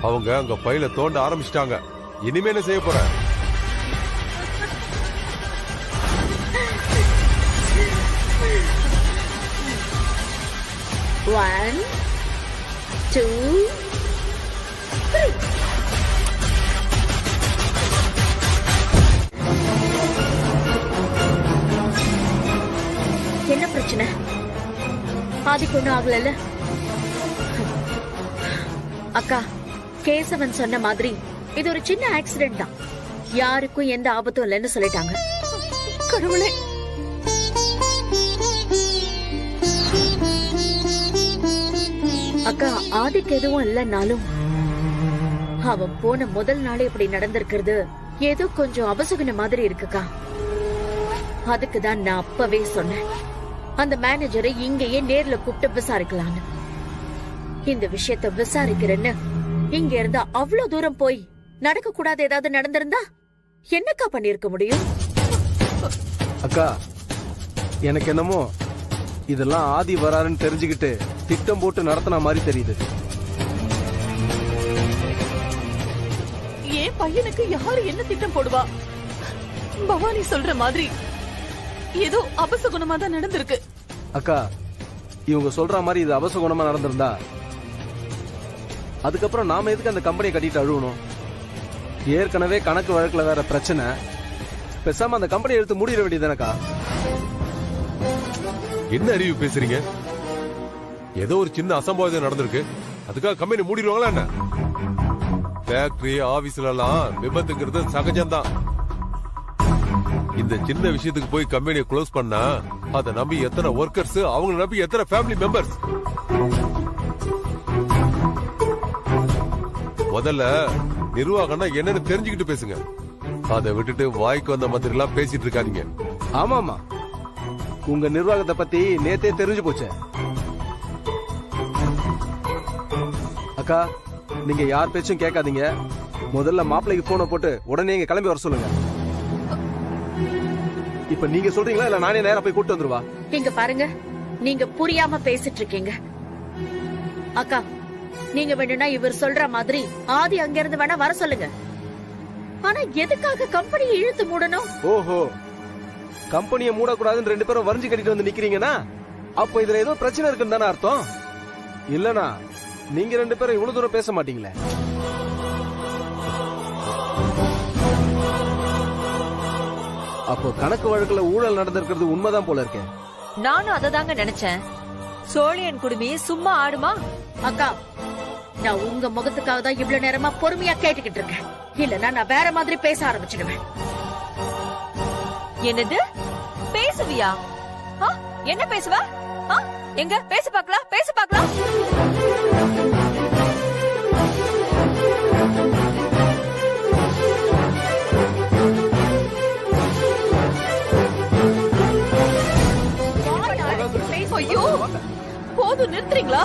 அவங்க அங்க பையில தோண்ட ஆரம்பிச்சிட்டாங்க. இனிமே என்ன செய்ய போற? One, two, three. என்ன பிரச்சனை? ஆதிக்கு ஒண்ணும் ஆகல. அக்கா, கேசவன் சொன்ன மாதிரி இது ஒரு சின்ன ஆக்சிடென்ட் தான், யாருக்கும் எந்த ஆபத்தும் இல்லைன்னு சொல்லிட்டாங்க. கடவுளே, அக்கா ஆதிக்கு எதுவும் இல்லைன்னாலும் அவன் போன முதல் நாள் இப்படி நடந்திருக்கிறது ஏதோ கொஞ்சம் அபசகுன மாதிரி இருக்குக்கா. அதுக்குதான் நான் அப்பவே சொன்னேன், அந்த மேனேஜரை இங்கேயே நேர்ல கூப்பிட்டு விசாரிக்கலான்னு. இந்த விஷயத்த விசாரிக்கிறேன்னு இங்க இருந்தா அவ்வளவு தூரம் போய் நடக்க கூடாது ஏதாவது நடந்திருந்தா என்னக்கா பண்ணிருக்க முடியும்? அக்கா, எனக்கு என்னமோ இதெல்லாம் ஆதி வராருன்னு தெரிஞ்சுக்கிட்டு திட்டம் போட்டு நடத்தின மாதிரி தெரியுது. ஏன் பையனுக்கு யாரு என்ன திட்டம் போடுவா? பவானி சொல்ற மாதிரி ஏதோ அபசகுணமா தான் நடந்திருக்கு. அக்கா, இவங்க சொல்ற மாதிரி இது அபசகுணமா நடந்திருந்தா அதுக்கப்புறம் நாம எதுக்கு அந்த கம்பெனியை கட்டிட்டு அழுவணும்? ஏற்கனவே கணக்கு வழக்குல வேற பிரச்சனை, பேசாம அந்த கம்பெனியை எடுத்து மூடிட வேண்டியதுதானக்கா. என்ன அறிவு பேசுறீங்க? ஏதோ ஒரு சின்ன அசம்பாவிதம் நடந்திருக்கு, அதுக்காக கம்பெனி மூடிடுவாங்களா என்ன? ஃபேக்டரி ஆபீஸ்ல எல்லாம் விபத்துங்கிறது சகஜம்தான். இந்த சின்ன விஷயத்துக்கு போய் கம்பெனியை க்ளோஸ் பண்ணா அதை நம்பி எத்தனை ஒர்க்கர்ஸ், அவங்களை நம்பி எத்தனை ஃபேமிலி மெம்பர்ஸ். முதல்ல நிர்வாகம்னா என்னன்னு தெரிஞ்சுக்கிட்டு பேசுங்க, அதை விட்டுட்டு வாய்க்கு வந்த மாதிரி எல்லாம் பேசிட்டு இருக்காதீங்க. ஆமாமா, உங்க நிர்வாகத்தை பத்தி நேத்தே தெரிஞ்சு போச்சு. அக்கா, நீங்க யார் பேச்சும் கேட்காதீங்க. முதல்ல மாப்பிள்ளைக்கு போனை போட்டு உடனே இங்க கிளம்பி வர சொல்லுங்க. இப்ப நீங்க சொல்றீங்களா இல்ல நானே நேரா போய் கூட்டு வந்துருவா? இங்க பாருங்க, நீங்க புரியாம பேசிட்டு இருக்கீங்க. அக்கா, நீங்க வேணும்னா இவர் சொல்ற மாதிரி ஆதி அங்க இருந்து வேணா வர சொல்லுங்க. ஆனா எதுக்காக கம்பெனியை இழுத்து மூடணும்? ஓஹோ, கம்பெனியை மூடக்கூடாதுன்னு ரெண்டு பேரும் வரைஞ்சு கட்டிட்டு வந்து நிக்கிறீங்கன்னா அப்ப இதுல ஏதோ பிரச்சனை இருக்குன்னு தானே அர்த்தம். இல்லனா நீங்க 2 பேரும் இவ்வளவு தூரம் பேச மாட்டீங்களே. அப்போ கணக்கு வழக்குல ஊழல் நடந்திருக்கிறது உண்மைதான் போல இருக்கேன். நானும் அதை தாங்க நினைச்சேன். சோழியன் குடுமி சும்மா ஆடுமா? அக்கா, நான் உங்க முகத்துக்காக தான் இவ்வளவு நேரமா பொறுமையா கேட்டுக்கிட்டு இருக்கேன். இல்லன்னா நான் வேற மாதிரி பேச ஆரம்பிச்சிடுவேன். என்னது பேசுவியா? என்ன பேசுவ? எங்க பேச பார்க்கலாம், பேச பார்க்கலாம். ஐயோ போதும், நிறுத்துறீங்களா?